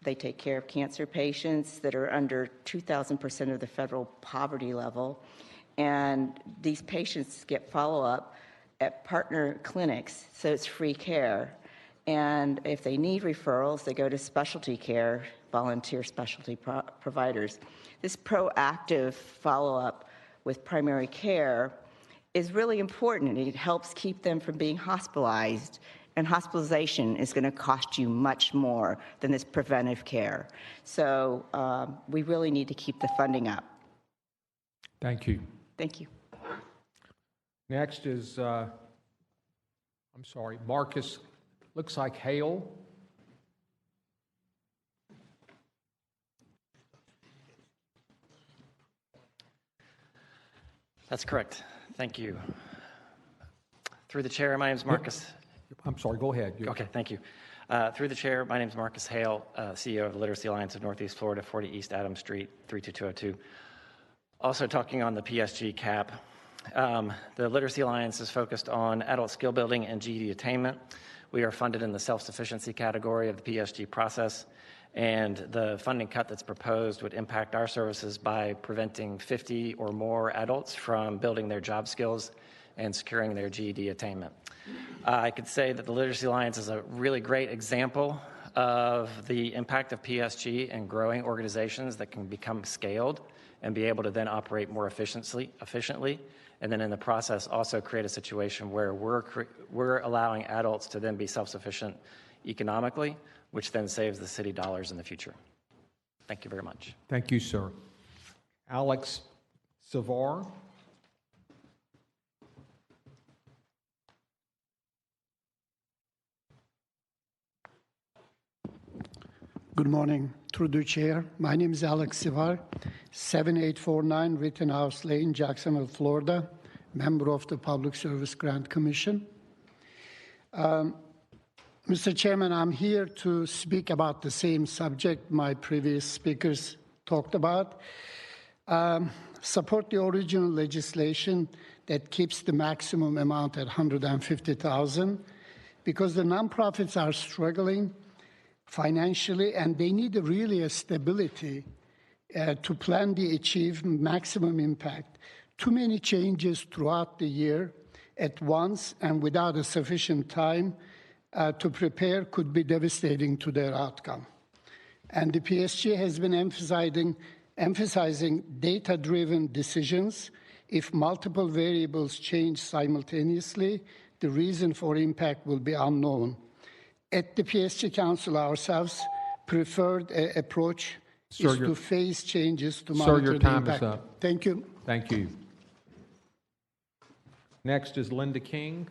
They take care of cancer patients that are under 2,000% of the federal poverty level, and these patients get follow-up at partner clinics, so it's free care. And if they need referrals, they go to specialty care, volunteer specialty providers. This proactive follow-up with primary care is really important. It helps keep them from being hospitalized, and hospitalization is going to cost you much more than this preventive care. So we really need to keep the funding up. Thank you. Thank you. Next is, Marcus, looks like Hale. That's correct. Thank you. Through the chair, my name is Marcus. I'm sorry, go ahead. Okay, thank you. Through the chair, my name is Marcus Hale, CEO of the Literacy Alliance of Northeast Florida, 40 East Adams Street, 32202. Also talking on the PSG cap. The Literacy Alliance is focused on adult skill building and GED attainment. We are funded in the self-sufficiency category of the PSG process, and the funding cut that's proposed would impact our services by preventing 50 or more adults from building their job skills and securing their GED attainment. I could say that the Literacy Alliance is a really great example of the impact of PSG and growing organizations that can become scaled and be able to then operate more efficiently, and then in the process also create a situation where we're allowing adults to then be self-sufficient economically, which then saves the city dollars in the future. Thank you very much. Thank you, sir. Alex Savar. Good morning. Through the chair, my name is Alex Sivar, 7849 Rittenhouse Lane, Jacksonville, Florida, member of the Public Service Grant Commission. Mr. Chairman, I'm here to speak about the same subject my previous speakers talked about. Support the original legislation that keeps the maximum amount at $150,000 because the nonprofits are struggling financially, and they need really a stability to plan to achieve maximum impact. Too many changes throughout the year at once and without a sufficient time to prepare could be devastating to their outcome. And the PSG has been emphasizing data-driven decisions. If multiple variables change simultaneously, the reason for impact will be unknown. At the PSG Council ourselves, preferred approach is to phase changes to monitor the impact. Sir, your time is up. Thank you. Thank you. Next is Linda King.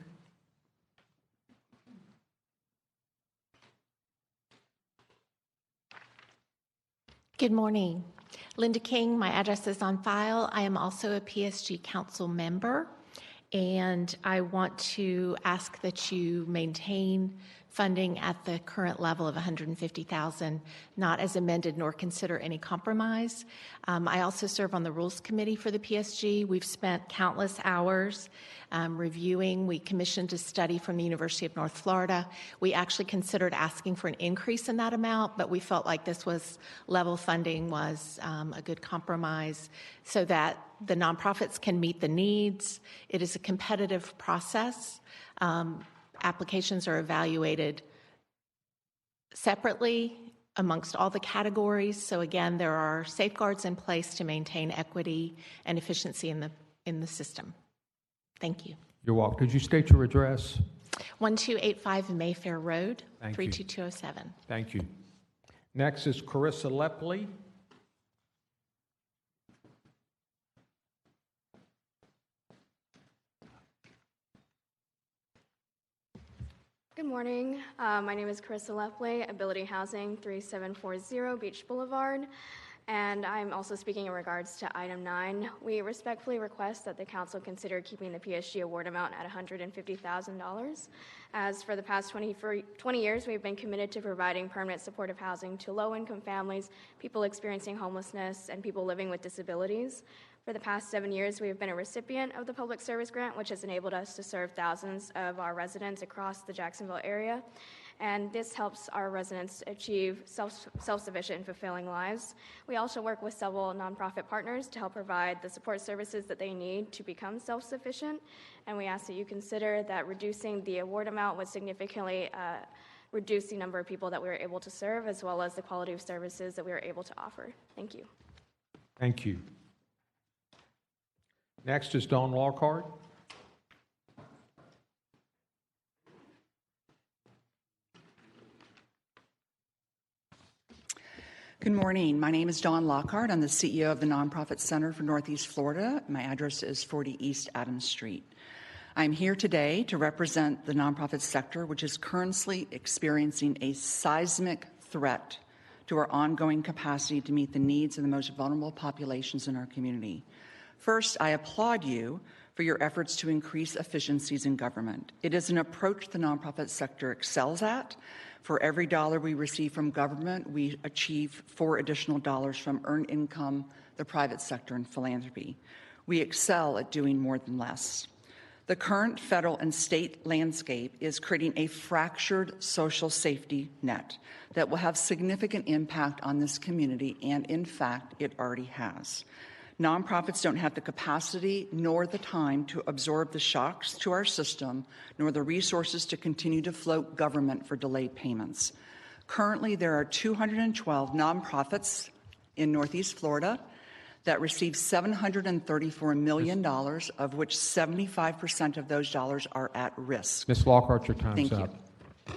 Good morning. Linda King, my address is on file. I am also a PSG Council member, and I want to ask that you maintain funding at the current level of $150,000, not as amended nor consider any compromise. I also serve on the Rules Committee for the PSG. We've spent countless hours reviewing. We commissioned a study from the University of North Florida. We actually considered asking for an increase in that amount, but we felt like this was level funding was a good compromise so that the nonprofits can meet the needs. It is a competitive process. Applications are evaluated separately amongst all the categories. So again, there are safeguards in place to maintain equity and efficiency in the system. Thank you. You're welcome. Could you state your address? 1285 Mayfair Road, Thank 32207. You. Thank you. Next is Carissa Lepley. Good morning. My name is Carissa Lepley, Ability Housing, 3740 Beach Boulevard, and I'm also speaking in regards to item 9. We respectfully request that the council consider keeping the PSG award amount at $150,000. As for the past 20 years, we've been committed to providing permanent supportive housing to low-income families, people experiencing homelessness, and people living with disabilities. For the past 7 years, we have been a recipient of the Public Service Grant, which has enabled us to serve thousands of our residents across the Jacksonville area. And this helps our residents achieve self-sufficient and fulfilling lives. We also work with several nonprofit partners to help provide the support services that they need to become self-sufficient. And we ask that you consider that reducing the award amount would significantly reduce the number of people that we are able to serve, as well as the quality of services that we are able to offer. Thank you. Thank you. Next is Dawn Lockhart. Good morning. My name is Dawn Lockhart. I'm the CEO of the Nonprofit Center for Northeast Florida. My address is 40 East Adams Street. I'm here today to represent the nonprofit sector, which is currently experiencing a seismic threat to our ongoing capacity to meet the needs of the most vulnerable populations in our community. First, I applaud you for your efforts to increase efficiencies in government. It is an approach the nonprofit sector excels at. For every dollar we receive from government, we achieve 4 additional dollars from earned income, the private sector, and philanthropy. We excel at doing more than less. The current federal and state landscape is creating a fractured social safety net that will have significant impact on this community, and in fact, it already has. Nonprofits don't have the capacity nor the time to absorb the shocks to our system, nor the resources to continue to float government for delayed payments. Currently, there are 212 nonprofits in Northeast Florida that receive $734 million, of which 75% of those dollars are at risk. Ms. Lockhart, your time's Thank up. you.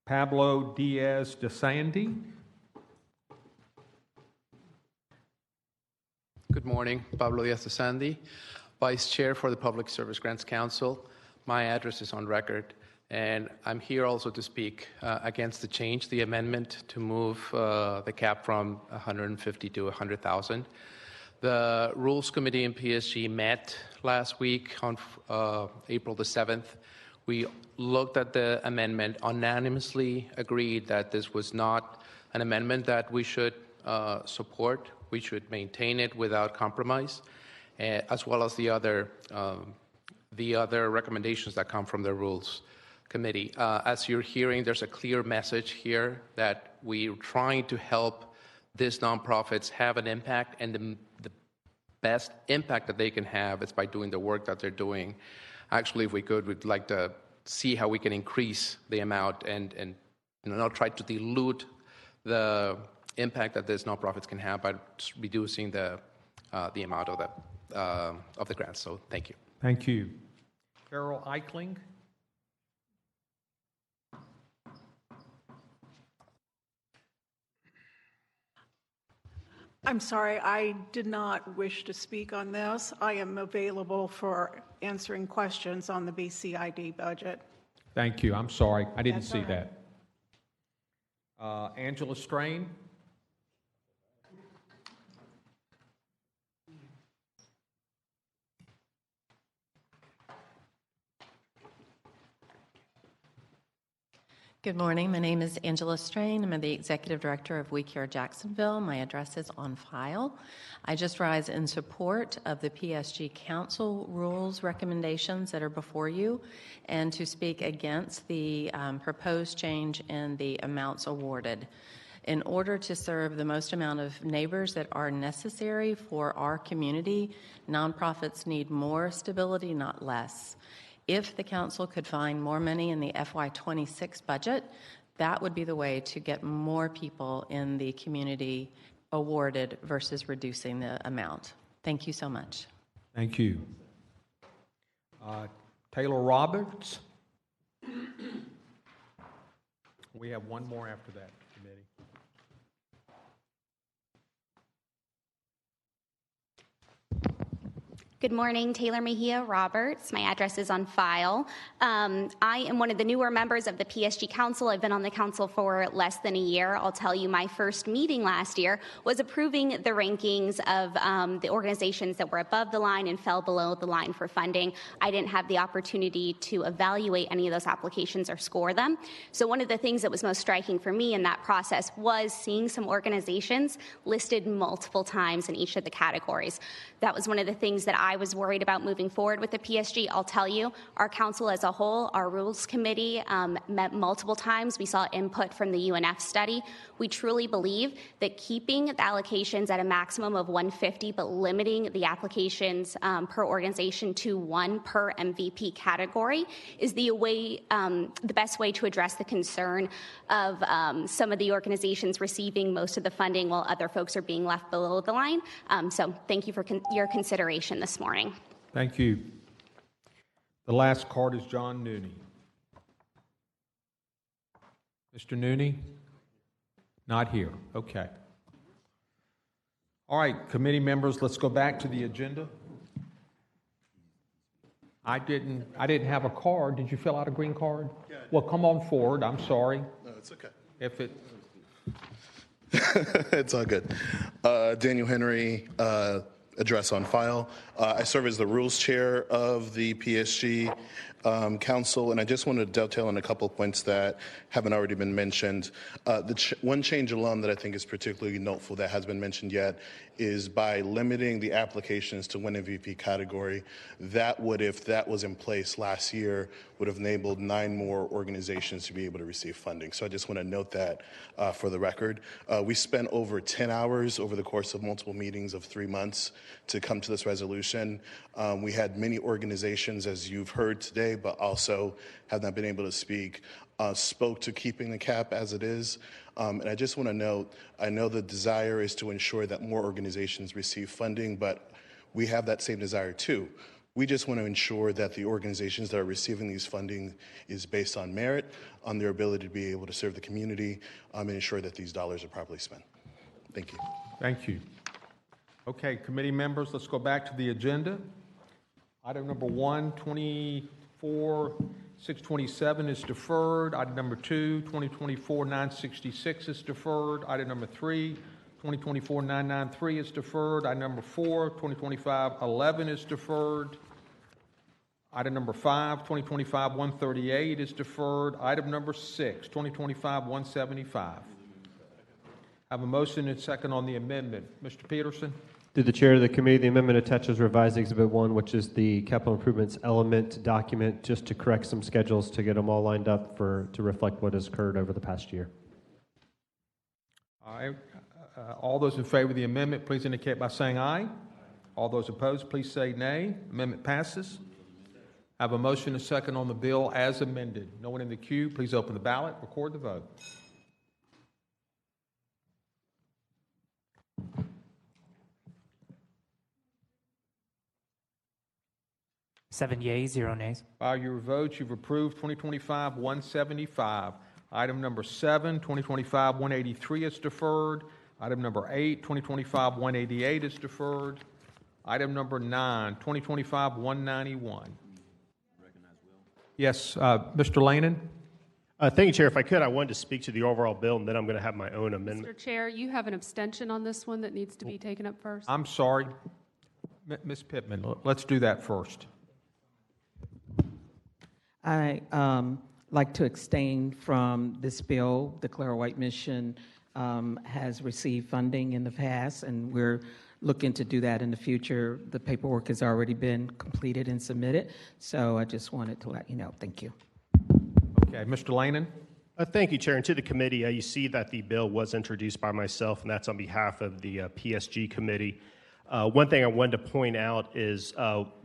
Pablo Diaz de Sandy. Good morning. Pablo Diaz de Sandy, Vice Chair for the Public Service Grants Council. My address is on record, and I'm here also to speak against the change, the amendment to move the cap from 150 to 100,000. The Rules Committee in PSG met last week on April the 7th. We looked at the amendment, unanimously agreed that this was not an amendment that we should support. We should maintain it without compromise, as well as the other recommendations that come from the Rules Committee. As you're hearing, there's a clear message here that we're trying to help these nonprofits have an impact, and the best impact that they can have is by doing the work that they're doing. Actually, if we could, we'd like to see how we can increase the amount and not try to dilute the impact that these nonprofits can have by reducing the amount of the grants. So thank you. Thank you. Carol Eichling. I'm sorry, I did not wish to speak on this. I am available for answering questions on the BCID budget. Thank you. I'm sorry. I didn't That's see all right. that. Angela Strain. Good morning. My name is Angela Strain. I'm the Executive Director of We Care Jacksonville. My address is on file. I just rise in support of the PSG Council rules recommendations that are before you and to speak against the proposed change in the amounts awarded. In order to serve the most amount of neighbors that are necessary for our community, nonprofits need more stability, not less. If the council could find more money in the FY26 budget, that would be the way to get more people in the community awarded versus reducing the amount. Thank you so much. Thank you. Taylor Roberts. We have one more after that, committee. Good morning, Taylor Mejia Roberts. My address is on file. I am one of the newer members of the PSG Council. I've been on the council for less than a year. I'll tell you, my first meeting last year was approving the rankings of the organizations that were above the line and fell below the line for funding. I didn't have the opportunity to evaluate any of those applications or score them. So one of the things that was most striking for me in that process was seeing some organizations listed multiple times in each of the categories. That was one of the things that I was worried about moving forward with the PSG. I'll tell you, our council as a whole, our rules committee met multiple times. We saw input from the UNF study. We truly believe that keeping the allocations at a maximum of 150, but limiting the applications per organization to 1 per MVP category is the best way to address the concern of some of the organizations receiving most of the funding while other folks are being left below the line. So thank you for your consideration this morning. Thank you. The last card is John Nooney. Mr. Nooney? Not here. Okay. All right, committee members, let's go back to the agenda. I didn't have a card. Did you fill out a green card? Yeah, well, come on forward. I'm sorry. No, it's okay. If it It's all good. Daniel Henry, address on file. I serve as the rules chair of the PSG Council, and I just wanted to dovetail on a couple of points that haven't already been mentioned. One change alone that I think is particularly notable that hasn't been mentioned yet is by limiting the applications to one MVP category. That would, if that was in place last year, would have enabled 9 more organizations to be able to receive funding. So I just want to note that for the record. We spent over 10 hours over the course of multiple meetings of 3 months to come to this resolution. We had many organizations, as you've heard today, but also have not been able to speak, spoke to keeping the cap as it is. And I just want to note, I know the desire is to ensure that more organizations receive funding, but we have that same desire too. We just want to ensure that the organizations that are receiving these funding is based on merit, on their ability to be able to serve the community, and ensure that these dollars are properly spent. Thank you. Thank you. Okay, committee members, let's go back to the agenda. Item number 1, 24-627 is deferred. Item number 2, 2024-966 is deferred. Item number 3, 2024-993 is deferred. Item number 4, 2025-11 is deferred. Item number 5, 2025-138 is deferred. Item number 6, 2025-175. I have a motion and second on the amendment. Mr. Peterson? Through the chair of the committee, the amendment attaches revised Exhibit 1, which is the capital improvements element document, just to correct some schedules to get them all lined up to reflect what has occurred over the past year. All right. All those in favor of the amendment, please indicate by saying aye. All those opposed, please say nay. Amendment passes. I have a motion and second on the bill as amended. No one in the queue, please open the ballot, record the vote. Seven yeas, 0 nays. By your votes, you've approved 2025-175. Item number 7, 2025-183 is deferred. Item number 8, 2025-188 is deferred. Item number 9, 2025-191. Yes, Mr. Lanen? Thank you, Chair. If I could, I wanted to speak to the overall bill, and then I'm going to have my own amendment. Mr. Chair, you have an abstention on this one that needs to be taken up first. I'm sorry. Ms. Pittman, let's do that first. I like to abstain from this bill. The Clara White Mission has received funding in the past, and we're looking to do that in the future. The paperwork has already been completed and submitted, so I just wanted to let you know. Thank you. Okay, Mr. Lanen? Thank you, Chair. And to the committee, you see that the bill was introduced by myself, and that's on behalf of the PSG committee. One thing I wanted to point out is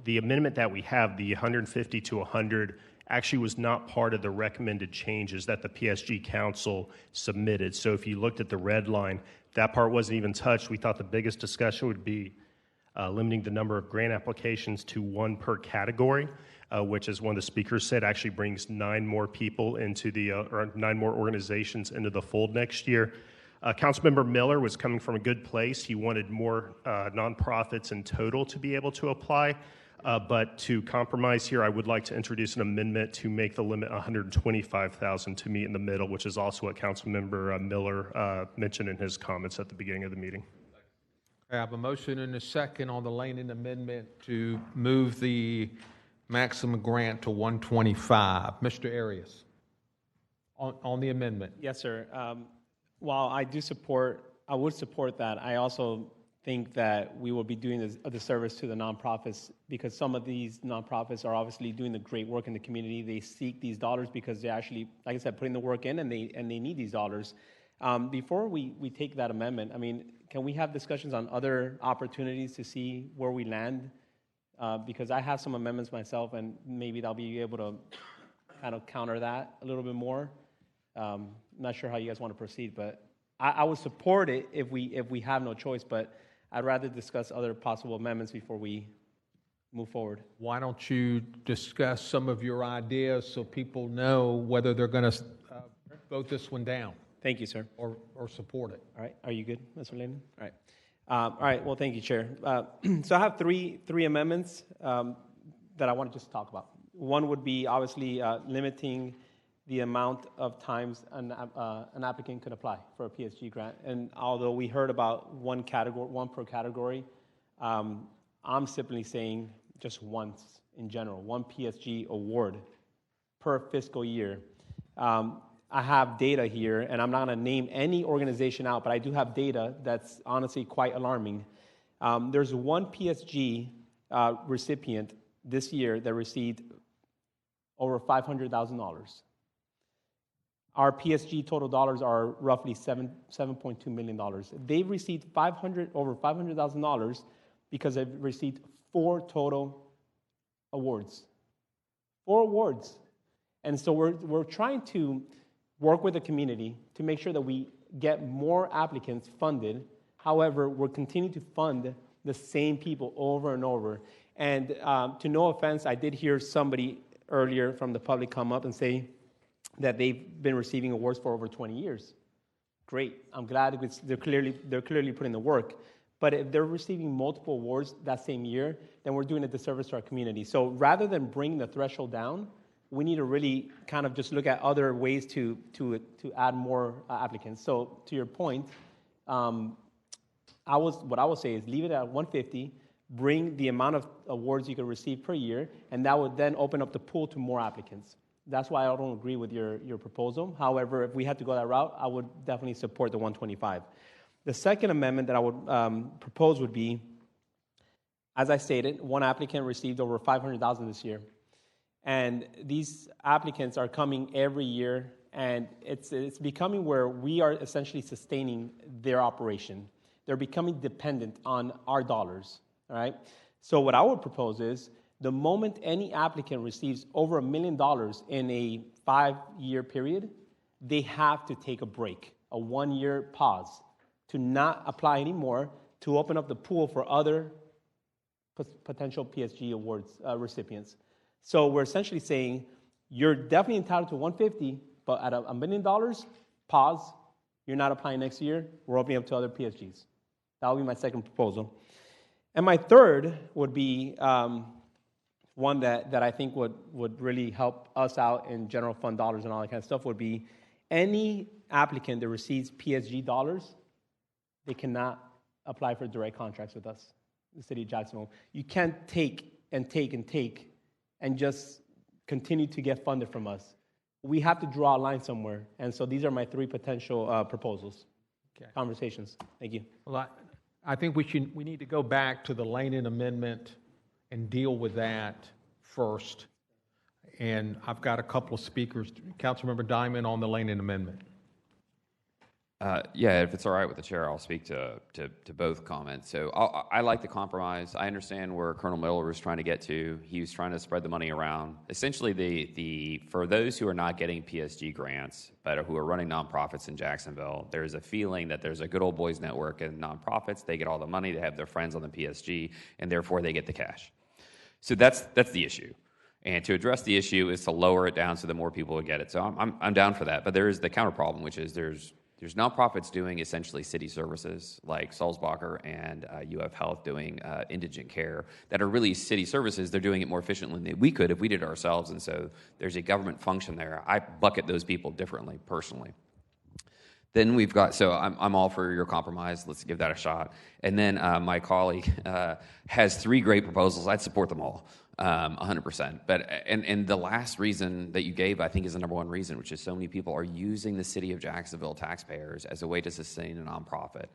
the amendment that we have, the 150 to 100, actually was not part of the recommended changes that the PSG Council submitted. So if you looked at the red line, that part wasn't even touched. We thought the biggest discussion would be limiting the number of grant applications to 1 per category, which, as one of the speakers said, actually brings 9 more people into or 9 more organizations into the fold next year. Councilmember Miller was coming from a good place. He wanted more nonprofits in total to be able to apply. But to compromise here, I would like to introduce an amendment to make the limit 125,000 to meet in the middle, which is also what Councilmember Miller mentioned in his comments at the beginning of the meeting. I have a motion and a second on the Lanen amendment to move the maximum grant to 125. Mr. Arias, on the amendment. Yes, sir. While I would support that, I also think that we will be doing a disservice to the nonprofits, because some of these nonprofits are obviously doing the great work in the community. They seek these dollars because they actually, like I said, putting the work in, and they need these dollars. Before we take that amendment, I mean, can we have discussions on other opportunities to see where we land? Because I have some amendments myself, and maybe they'll be able to kind of counter that a little bit more. I'm not sure how you guys want to proceed, but I would support it if we have no choice, but I'd rather discuss other possible amendments before we move forward. Why don't you discuss some of your ideas so people know whether they're going to vote this one down? Thank you, sir. Or support it. All right. Are you good, Mr. Lehman? All right. All right. Well, thank you, Chair. So I have three amendments that I want to just talk about. One would be obviously limiting the amount of times an applicant could apply for a PSG grant. And although we heard about one per category, I'm simply saying just once in general, one PSG award per fiscal year. I have data here, and I'm not going to name any organization out, but I do have data that's honestly quite alarming. There's one PSG recipient this year that received over $500,000. Our PSG total dollars are roughly $7.2 million. They've received over $500,000 because they've received 4 total awards. 4 awards. And so we're trying to work with the community to make sure that we get more applicants funded. However, we're continuing to fund the same people over and over. And to no offense, I did hear somebody earlier from the public come up and say that they've been receiving awards for over 20 years. Great. I'm glad they're clearly putting the work. But if they're receiving multiple awards that same year, then we're doing a disservice to our community. So rather than bring the threshold down, we need to really kind of just look at other ways to add more applicants. So to your point, what I would say is leave it at 150, bring the amount of awards you can receive per year, and that would then open up the pool to more applicants. That's why I don't agree with your proposal. However, if we had to go that route, I would definitely support the 125. The second amendment that I would propose would be, as I stated, one applicant received over $500,000 this year. And these applicants are coming every year, and it's becoming where we are essentially sustaining their operation. They're becoming dependent on our dollars, all right? So what I would propose is the moment any applicant receives over $1 million in a 5-year period, they have to take a break, a 1-year pause, to not apply anymore, to open up the pool for other potential PSG awards recipients. So we're essentially saying you're definitely entitled to 150, but at $1 million, pause. You're not applying next year. We're opening up to other PSGs. That would be my second proposal. And my third would be one that I think would really help us out in general fund dollars and all that kind of stuff would be any applicant that receives PSG dollars, they cannot apply for direct contracts with us, the city of Jacksonville. You can't take and take and take and just continue to get funded from us. We have to draw a line somewhere. And so these are my 3 potential proposals, conversations. Thank you. Well, I think we need to go back to the Lanin amendment and deal with that first. And I've got a couple of speakers. Councilmember Diamond on the Lanin amendment. Yeah, if it's all right with the chair, I'll speak to both comments. So I like the compromise. I understand where Colonel Miller was trying to get to. He was trying to spread the money around. Essentially, for those who are not getting PSG grants, but who are running nonprofits in Jacksonville, there's a feeling that there's a good old boys network in nonprofits. They get all the money, they have their friends on the PSG, and therefore they get the cash. So that's the issue. And to address the issue is to lower it down so that more people would get it. So I'm down for that. But there is the counter problem, which is there's nonprofits doing essentially city services like Sulzbacher and UF Health doing indigent care that are really city services. They're doing it more efficiently than we could if we did it ourselves. And so there's a government function there. I bucket those people differently, personally. Then we've got, so I'm all for your compromise. Let's give that a shot. And then my colleague has 3 great proposals. I'd support them all. 100%. But and the last reason that you gave, I think, is the number one reason, which is so many people are using the city of Jacksonville taxpayers as a way to sustain a nonprofit.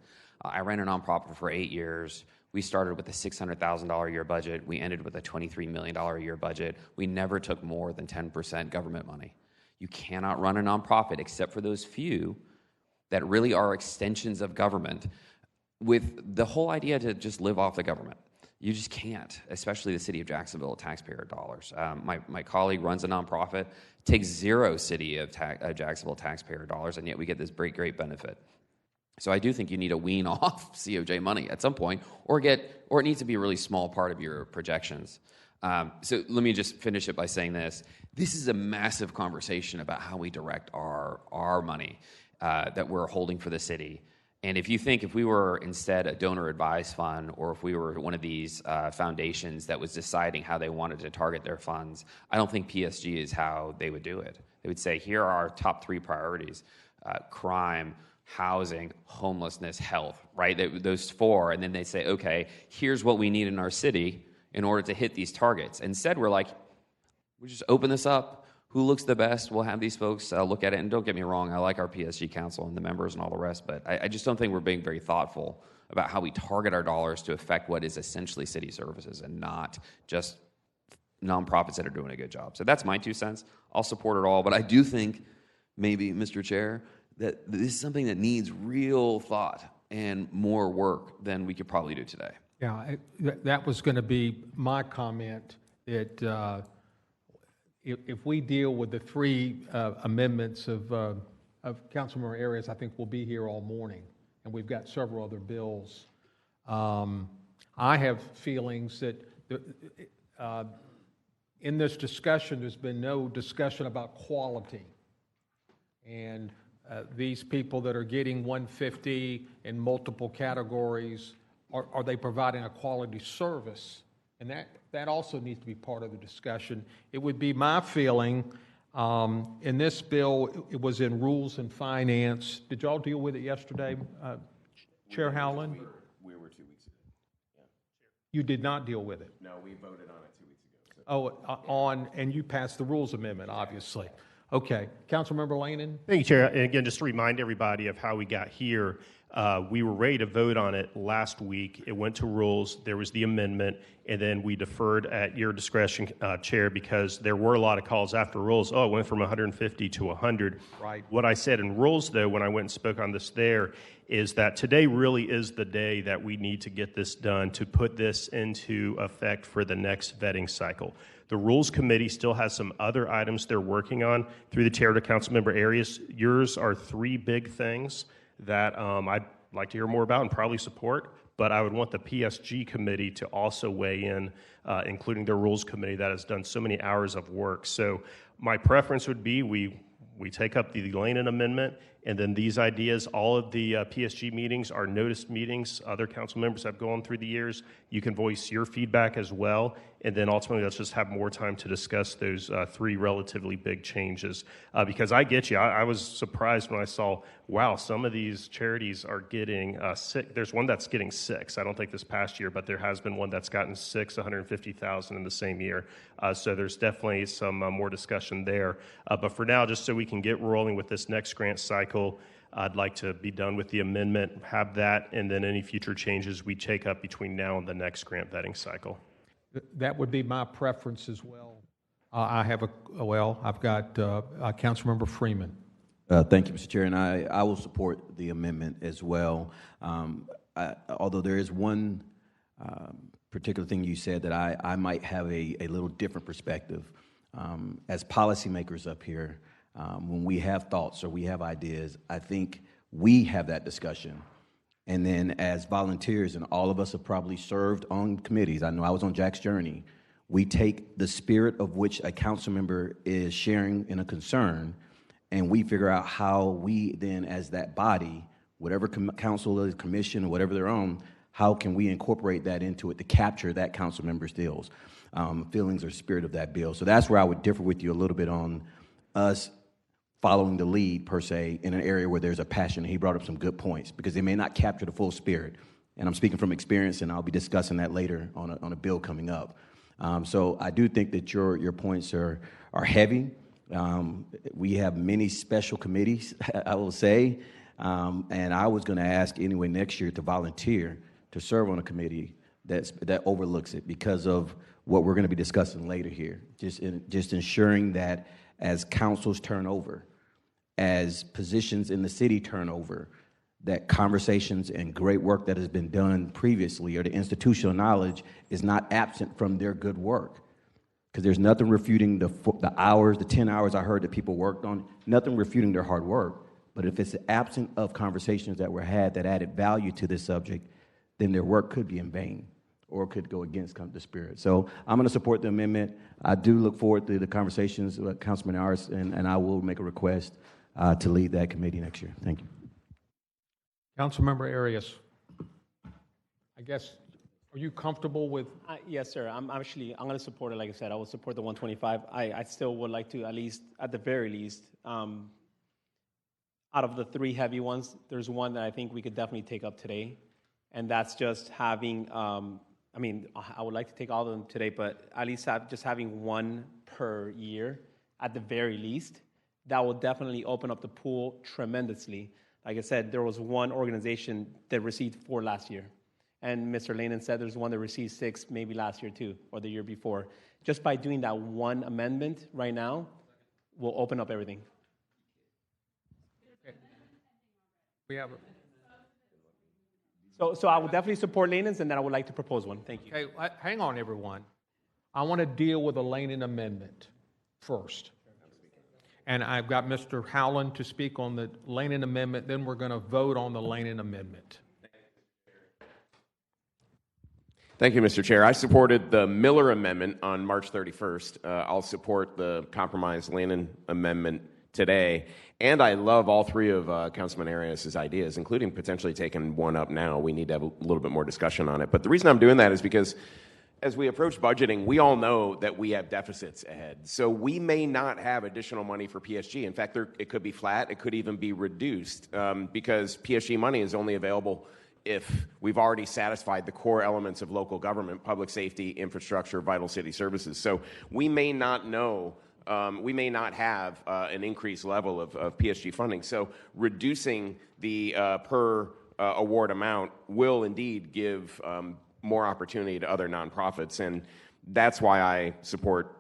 I ran a nonprofit for 8 years. We started with a $600,000 a year budget. We ended with a $23 million a year budget. We never took more than 10% government money. You cannot run a nonprofit except for those few that really are extensions of government with the whole idea to just live off the government. You just can't, especially the city of Jacksonville taxpayer dollars. My colleague runs a nonprofit, takes 0 city of Jacksonville taxpayer dollars, and yet we get this great benefit. So I do think you need to wean off COJ money at some point, or it needs to be a really small part of your projections. So let me just finish it by saying this. This is a massive conversation about how we direct our money that we're holding for the city. And if you think if we were instead a donor advised fund, or if we were one of these foundations that was deciding how they wanted to target their funds, I don't think PSG is how they would do it. They would say, here are our top 3 priorities: crime, housing, homelessness, health, right? Those four, and then they say, okay, here's what we need in our city in order to hit these targets. Instead, we're like, we just open this up. Who looks the best? We'll have these folks look at it. And don't get me wrong, I like our PSG council and the members and all the rest, but I just don't think we're being very thoughtful about how we target our dollars to affect what is essentially city services and not just nonprofits that are doing a good job. So that's my 2 cents. I'll support it all, but I do think maybe, Mr. Chair, that this is something that needs real thought and more work than we could probably do today. Yeah, that was going to be my comment, that if we deal with the three amendments of Councilmember Arias, I think we'll be here all morning, and we've got several other bills. I have feelings that in this discussion, there's been no discussion about quality. And these people that are getting 150 in multiple categories, are they providing a quality service? And that also needs to be part of the discussion. It would be my feeling, in this bill, it was in Rules and Finance. Did y'all deal with it yesterday, Chair Howland? We were 2 weeks ago. Yeah. You did not deal with it? No, we voted on it 2 weeks ago. So. And you passed the Rules Amendment, obviously. Okay. Councilmember Lanin? Thank you, Chair. And again, just to remind everybody of how we got here, we were ready to vote on it last week. It went to rules. There was the amendment, and then we deferred at your discretion, Chair, because there were a lot of calls after rules. Oh, it went from 150 to 100. Right. What I said in rules, though, when I went and spoke on this there, is that today really is the day that we need to get this done to put this into effect for the next vetting cycle. The Rules Committee still has some other items they're working on. Through the chair to Councilmember Arias, yours are three big things that I'd like to hear more about and probably support, but I would want the PSG committee to also weigh in, including the Rules Committee that has done so many hours of work. So my preference would be we take up the Lanin amendment, and then these ideas, all of the PSG meetings are noticed meetings. Other council members have gone through the years. You can voice your feedback as well, and then ultimately let's just have more time to discuss those three relatively big changes. Because I get you, I was surprised when I saw, wow, some of these charities are getting sick. There's one that's getting six. I don't think this past year, but there has been one that's gotten six, 150,000 in the same year. So there's definitely some more discussion there. But for now, just so we can get rolling with this next grant cycle, I'd like to be done with the amendment, have that, and then any future changes we take up between now and the next grant vetting cycle. That would be my preference as well. I've got Councilmember Freeman. Thank you, Mr. Chair, and I will support the amendment as well. Although there is one particular thing you said that I might have a little different perspective. As policymakers up here, when we have thoughts or we have ideas, I think we have that discussion. And then as volunteers, and all of us have probably served on committees, I know I was on Jack's Journey, we take the spirit of which a council member is sharing in a concern, and we figure out how we then, as that body, whatever council is, commission, or whatever they're on, how can we incorporate that into it to capture that council member's deals, feelings or spirit of that bill. So that's where I would differ with you a little bit on us following the lead, per se, in an area where there's a passion. He brought up some good points, because they may not capture the full spirit. And I'm speaking from experience, and I'll be discussing that later on a bill coming up. So I do think that your points are heavy. We have many special committees, I will say, and I was going to ask anyway next year to volunteer to serve on a committee that overlooks it, because of what we're going to be discussing later here. Just ensuring that as councils turn over, as positions in the city turn over, that conversations and great work that has been done previously, or the institutional knowledge, is not absent from their good work. Because there's nothing refuting the hours, the 10 hours I heard that people worked on, nothing refuting their hard work. But if it's absent of conversations that were had that added value to this subject, then their work could be in vain, or could go against the spirit. So I'm going to support the amendment. I do look forward to the conversations with Councilman Arias, and I will make a request to lead that committee next year. Thank you. Councilmember Arias, I guess, are you comfortable with? Yes, sir. I'm going to support it. Like I said, I will support the 125. I still would like to, at the very least, I out of the three heavy ones, there's one that I think we could definitely take up today, and that's just having, I would like to take all of them today, but at least having one per year at the very least. That will definitely open up the pool tremendously. Like I said, there was one organization that received 4 last year. And Mr. Lanin said there's one that received 6 maybe last year too, or the year before. Just by doing that one amendment right now will open up everything. Okay. We have So I would definitely support Lanin's, and then I would like to propose one. Thank you. Okay, hang on, everyone. I want to deal with the Lanin amendment first. And I've got Mr. Howland to speak on the Lanin amendment, then we're going to vote on the Lanin amendment. Thank you, Mr. Chair. I supported the Miller amendment on March 31st. I'll support the compromise Lanin amendment today. And I love all three of Councilman Arias' ideas, including potentially taking one up now. We need to have a little bit more discussion on it. But the reason I'm doing that is because as we approach budgeting, we all know that we have deficits ahead. So we may not have additional money for PSG. In fact, it could be flat. It could even be reduced because PSG money is only available if we've already satisfied the core elements of local government, public safety, infrastructure, vital city services. So we may not know, we may not have an increased level of PSG funding. So reducing the per award amount will indeed give more opportunity to other nonprofits. And that's why I support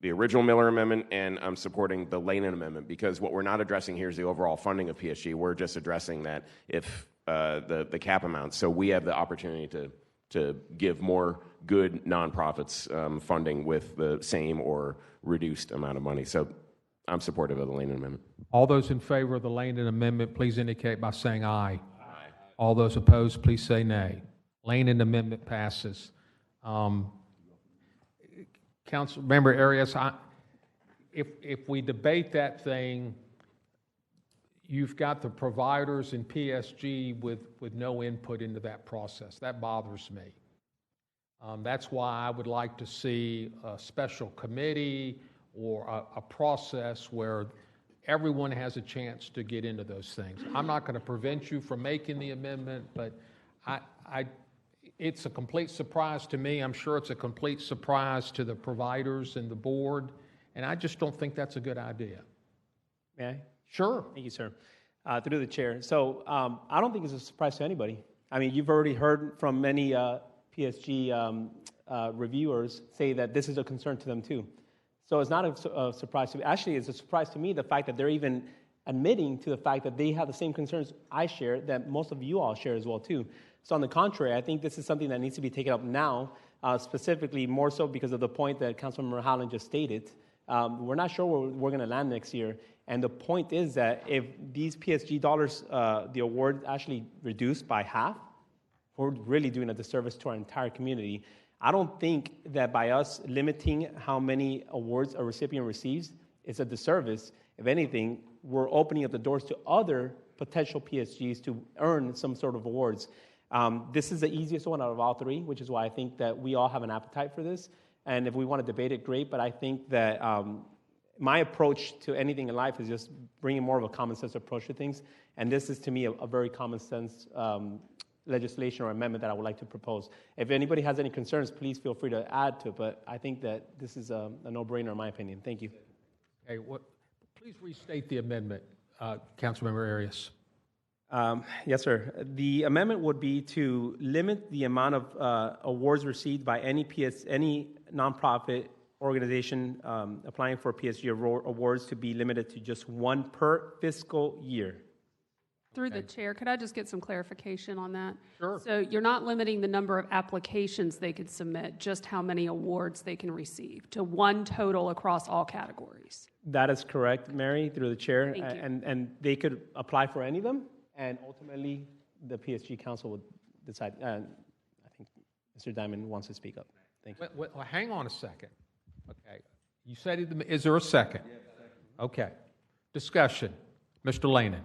the original Miller Amendment, and I'm supporting the Lanin Amendment, because what we're not addressing here is the overall funding of PSG. We're just addressing that if the cap amount. So we have the opportunity to give more good nonprofits funding with the same or reduced amount of money. So I'm supportive of the Lanin Amendment. All those in favor of the Lanin amendment, please indicate by saying aye. Aye. All those opposed, please say nay. Lanin amendment passes. Council Member Arias, if we debate that thing, you've got the providers in PSG with no input into that process. That bothers me. That's why I would like to see a special committee or a process where everyone has a chance to get into those things. I'm not going to prevent you from making the amendment, but it's a complete surprise to me. I'm sure it's a complete surprise to the providers and the board, and I just don't think that's a good idea. May I? Sure. Thank you, sir. Through the chair. So I don't think it's a surprise to anybody. I mean, you've already heard from many PSG reviewers say that this is a concern to them too. So it's not a surprise to me. Actually, it's a surprise to me the fact that they're even admitting to the fact that they have the same concerns I share, that most of you all share as well too. So on the contrary, I think this is something that needs to be taken up now, specifically more so because of the point that Councilmember Howland just stated. We're not sure where we're going to land next year. And the point is that if these PSG dollars, the award actually reduced by half, we're really doing a disservice to our entire community. I don't think that by us limiting how many awards a recipient receives is a disservice. If anything, we're opening up the doors to other potential PSGs to earn some sort of awards. This is the easiest one out of all three, which is why I think that we all have an appetite for this. And if we want to debate it, great. But I think that my approach to anything in life is just bringing more of a common sense approach to things. And this is, to me, a very common sense legislation or amendment that I would like to propose. If anybody has any concerns, please feel free to add to it. But I think that this is a no-brainer in my opinion. Thank you. Okay, please restate the amendment, Councilmember Arias. Yes, sir. The amendment would be to limit the amount of awards received by any nonprofit organization applying for PSG awards to be limited to just one per fiscal year. Through the chair, could I just get some clarification on that? Sure. So you're not limiting the number of applications they could submit, just how many awards they can receive, to one total across all categories. That is correct, Mary, through the chair. Thank you. And they could apply for any of them, and ultimately the PSG Council would decide. I think Mr. Diamond wants to speak up. Thank you. Well, hang on a second. Okay. You said, is there a second? Yes, second. Okay. Discussion. Mr. Lanin.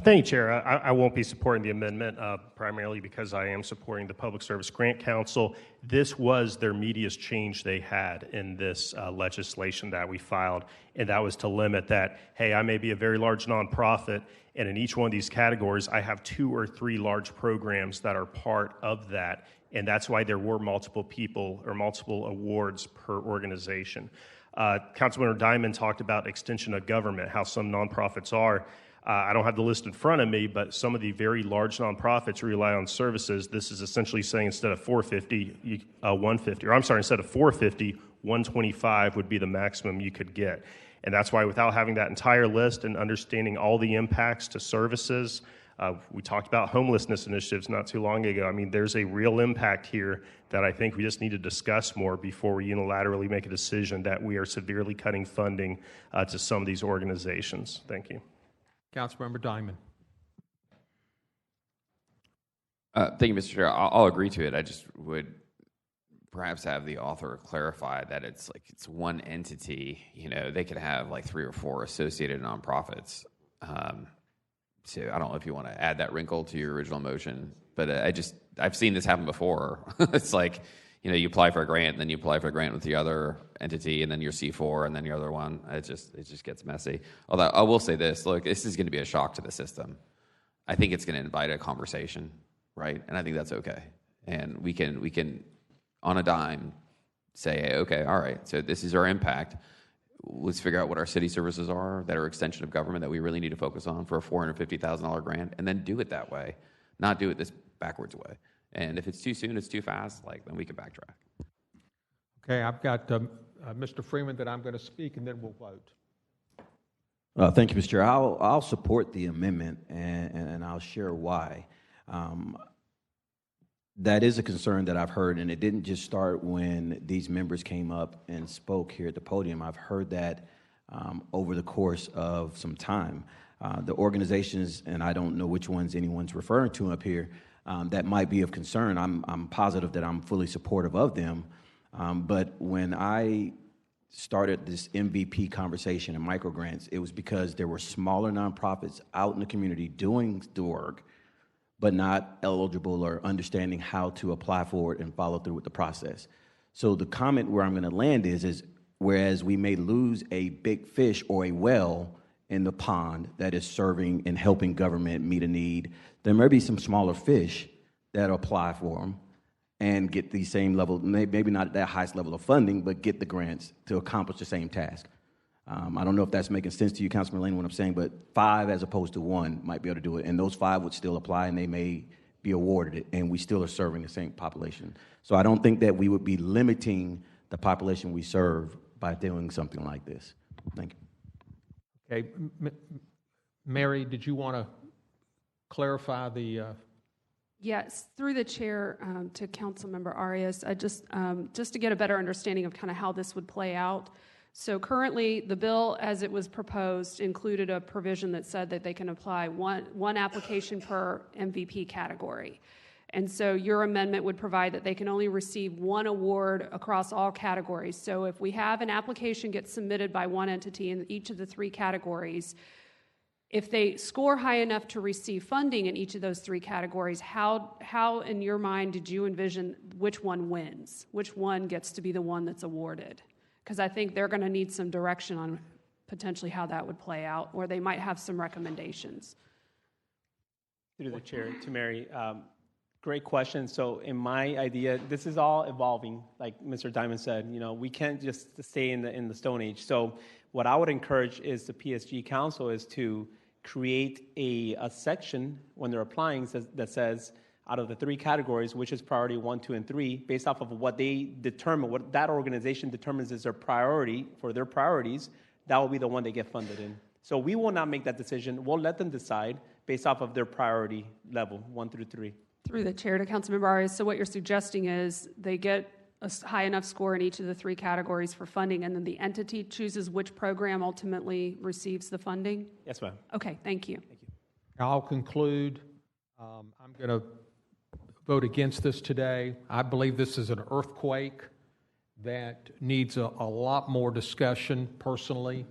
Thank you, Chair. I won't be supporting the amendment, primarily because I am supporting the Public Service Grant Council. This was their meatiest change they had in this legislation that we filed, and that was to limit that, hey, I may be a very large nonprofit, and in each one of these categories, I have 2 or 3 large programs that are part of that, and that's why there were multiple people or multiple awards per organization. Councilmember Diamond talked about extension of government, how some nonprofits are. I don't have the list in front of me, but some of the very large nonprofits rely on services. This is essentially saying instead of 450, 150, or I'm sorry, instead of 450, 125 would be the maximum you could get. And that's why without having that entire list and understanding all the impacts to services, we talked about homelessness initiatives not too long ago. I mean, there's a real impact here that I think we just need to discuss more before we unilaterally make a decision that we are severely cutting funding to some of these organizations. Thank you. Councilmember Diamond. Thank you, Mr. Chair. I'll agree to it. I just would perhaps have the author clarify that it's one entity. You know, they could have like 3 or 4 associated nonprofits. So I don't know if you want to add that wrinkle to your original motion, but I've seen this happen before. It's like, you know, you apply for a grant, and then you apply for a grant with the other entity, and then your C4, and then your other one. It just gets messy. Although I will say this: look, this is going to be a shock to the system. I think it's going to invite a conversation, right? And I think that's okay. And we can on a dime say, hey, okay, all right. So this is our impact. Let's figure out what our city services are that are extension of government that we really need to focus on for a $450,000 grant, and then do it that way, not do it this backwards way. And if it's too soon, it's too fast, then we can backtrack. Okay, I've got Mr. Freeman that I'm going to speak, and then we'll vote. Thank you, Mr. Chair. I'll support the amendment, and I'll share why. That is a concern that I've heard, and it didn't just start when these members came up and spoke here at the podium. I've heard that over the course of some time. The organizations, and I don't know which ones anyone's referring to up here, that might be of concern. I'm positive that I'm fully supportive of them. But when I started this MVP conversation and microgrants, it was because there were smaller nonprofits out in the community doing the work, but not eligible or understanding how to apply for it and follow through with the process. So the comment where I'm going to land is whereas we may lose a big fish or a whale in the pond that is serving and helping government meet a need, there may be some smaller fish that apply for them and get the same level, maybe not that highest level of funding, but get the grants to accomplish the same task. I don't know if that's making sense to you, Councilman Lane, what I'm saying, but 5 as opposed to 1 might be able to do it, and those 5 would still apply, and they may be awarded it, and we still are serving the same population. So I don't think that we would be limiting the population we serve by doing something like this. Thank you. Okay, Mary, did you want to clarify the? Yes, through the chair to Councilmember Arias, I just to get a better understanding of kind of how this would play out. So currently, the bill, as it was proposed, included a provision that said that they can apply one application per MVP category. And so your amendment would provide that they can only receive 1 award across all categories. So if we have an application get submitted by one entity in each of the 3 categories, if they score high enough to receive funding in each of those 3 categories, how in your mind did you envision which one wins? Which one gets to be the one that's awarded? Because I think they're going to need some direction on potentially how that would play out, or they might have some recommendations. Through the chair to Mary, great question. So in my idea, this is all evolving, like Mr. Diamond said. You know, we can't just stay in the Stone Age. So what I would encourage is the PSG Council is to create a section when they're applying that says, out of the 3 categories, which is priority 1, 2, and 3, based off of what they determine, what that organization determines is their priority for their priorities, that will be the one they get funded in. So we will not make that decision. We'll let them decide based off of their priority level, 1 through 3. Through the chair to Councilmember Arias, so what you're suggesting is they get a high enough score in each of the 3 categories for funding, and then the entity chooses which program ultimately receives the funding? Yes, ma'am. Okay, thank you. Thank you. I'll conclude. I'm going to vote against this today. I believe this is an earthquake that needs a lot more discussion personally,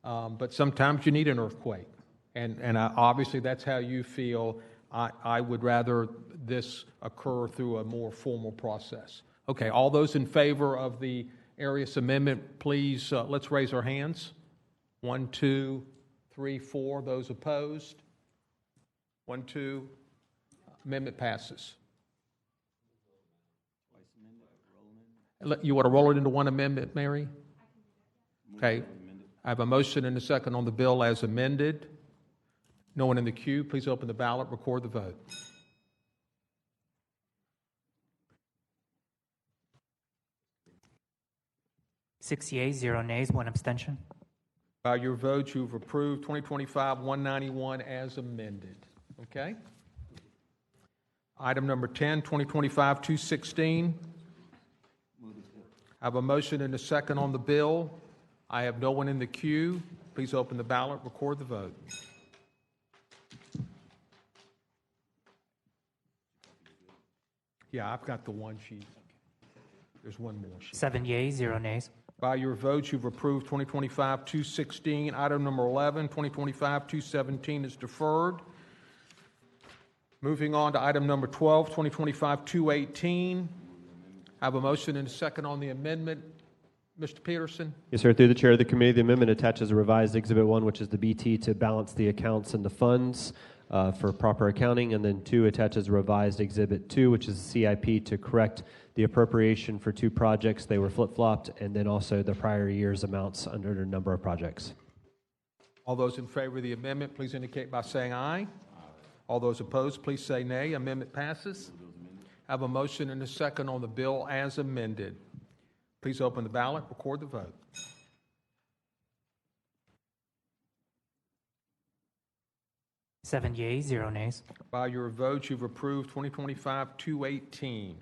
but sometimes you need an earthquake, and obviously that's how you feel. I would rather this occur through a more formal process. Okay, all those in favor of the Arias amendment, please, let's raise our hands. 1, 2, 3, 4. Those opposed? 1, 2. Amendment passes. You want to roll it into one amendment, Mary? Okay. I have a motion and a second on the bill as amended. No one in the queue. Please open the ballot, record the vote. Six yeas, 0 nays, 1 abstention. By your vote, you've approved 2025-191 as amended. Okay? Item number 10, 2025-216. I have a motion and a second on the bill. I have no one in the queue. Please open the ballot, record the vote. Yeah, I've got the one sheet. There's one more sheet. 7 yeas, 0 nays. By your vote, you've approved 2025-216. Item number 11, 2025-217 is deferred. Moving on to item number 12, 2025-218. I have a motion and a second on the amendment. Mr. Peterson? Yes, sir. Through the chair of the committee, the amendment attaches a revised Exhibit 1, which is the BT to balance the accounts and the funds for proper accounting, and then 2 attaches a revised Exhibit 2, which is the CIP to correct the appropriation for 2 projects. They were flip-flopped, and then also the prior year's amounts under a number of projects. All those in favor of the amendment, please indicate by saying aye. All those opposed, please say nay. Amendment passes. I have a motion and a second on the bill as amended. Please open the ballot, record the vote. Seven yeas, 0 nays. By your vote, you've approved 2025-218.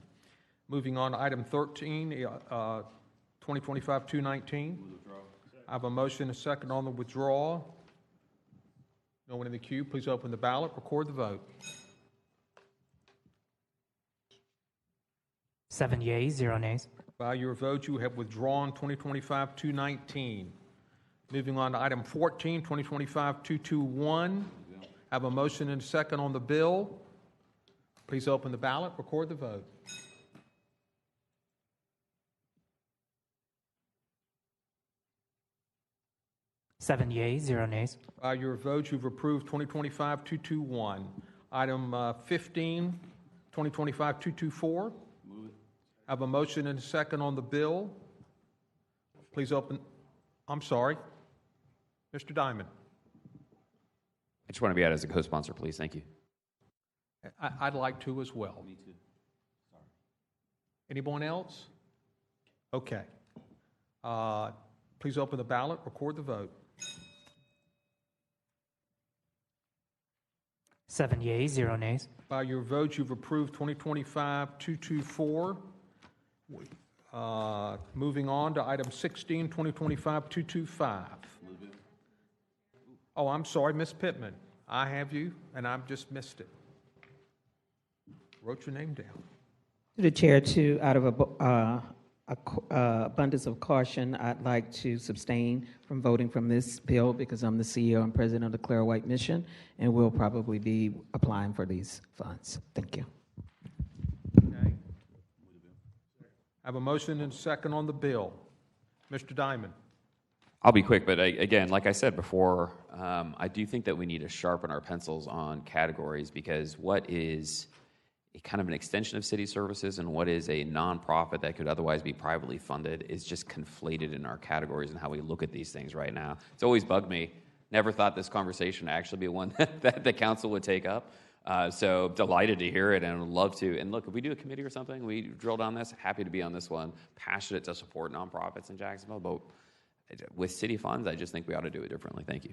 Moving on to item 13, 2025-219. I have a motion and a second on the withdrawal. No one in the queue. Please open the ballot, record the vote. 7 yeas, 0 nays. By your vote, you have withdrawn 2025-219. Moving on to item 14, 2025-221. I have a motion and a second on the bill. Please open the ballot, record the vote. Seven yeas, 0 nays. By your vote, you've approved 2025-221. Item 15, 2025-224. I have a motion and a second on the bill. Please open. I'm sorry. Mr. Diamond. I just want to be out as a co-sponsor, please. Thank you. I'd like to as well. Me too. Sorry. Anyone else? Okay. Please open the ballot, record the vote. 7 yeas, 0 nays. By your vote, you've approved 2025-224. Moving on to item 16, 2025-225. Oh, I'm sorry, Ms. Pittman. I have you, and I've just missed it. Wrote your name down. To the chair, too, out of abundance of caution, I'd like to abstain from voting from this bill because I'm the CEO and president of the Clear White Mission, and will probably be applying for these funds. Thank you. Okay. I have a motion and a second on the bill. Mr. Diamond. I'll be quick, but again, like I said before, I do think that we need to sharpen our pencils on categories, because what is a kind of an extension of city services and what is a nonprofit that could otherwise be privately funded is just conflated in our categories and how we look at these things right now. It's always bugged me. Never thought this conversation would actually be one that the council would take up. So delighted to hear it and would love to. And look, if we do a committee or something, we drill down this, happy to be on this one. Passionate to support nonprofits in Jacksonville, but with city funds, I just think we ought to do it differently. Thank you.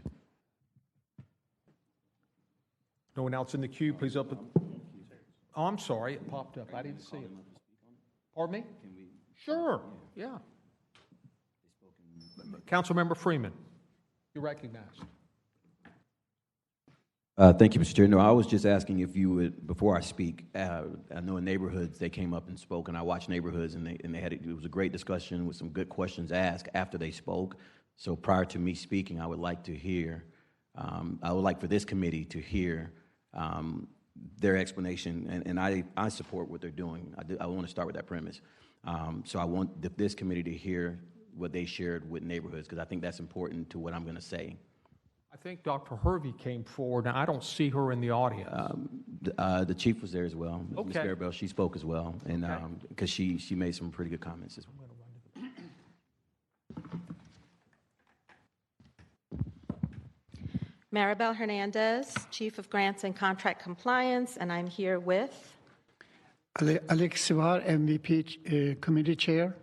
No one else in the queue, please open. Oh, I'm sorry, it popped up. I didn't see it. Pardon me? Sure, yeah. Councilmember Freeman, you're recognized. Thank you, Mr. Chair. No, I was just asking if you would, before I speak, I know in neighborhoods they came up and spoke, and I watched neighborhoods, and they had it was a great discussion with some good questions asked after they spoke. So prior to me speaking, I would like to hear, I would like for this committee to hear their explanation, and I support what they're doing. I want to start with that premise. So I want this committee to hear what they shared with neighborhoods, because I think that's important to what I'm going to say. I think Dr. Hervey came forward, and I don't see her in the audience. The chief was there as well. Ms. Okay. Maribel, she spoke as well, and because she made some pretty good comments as well. Maribel Hernandez, Chief of Grants and Contract Compliance, and I'm here with Alex Sivar, MVP Committee Chair.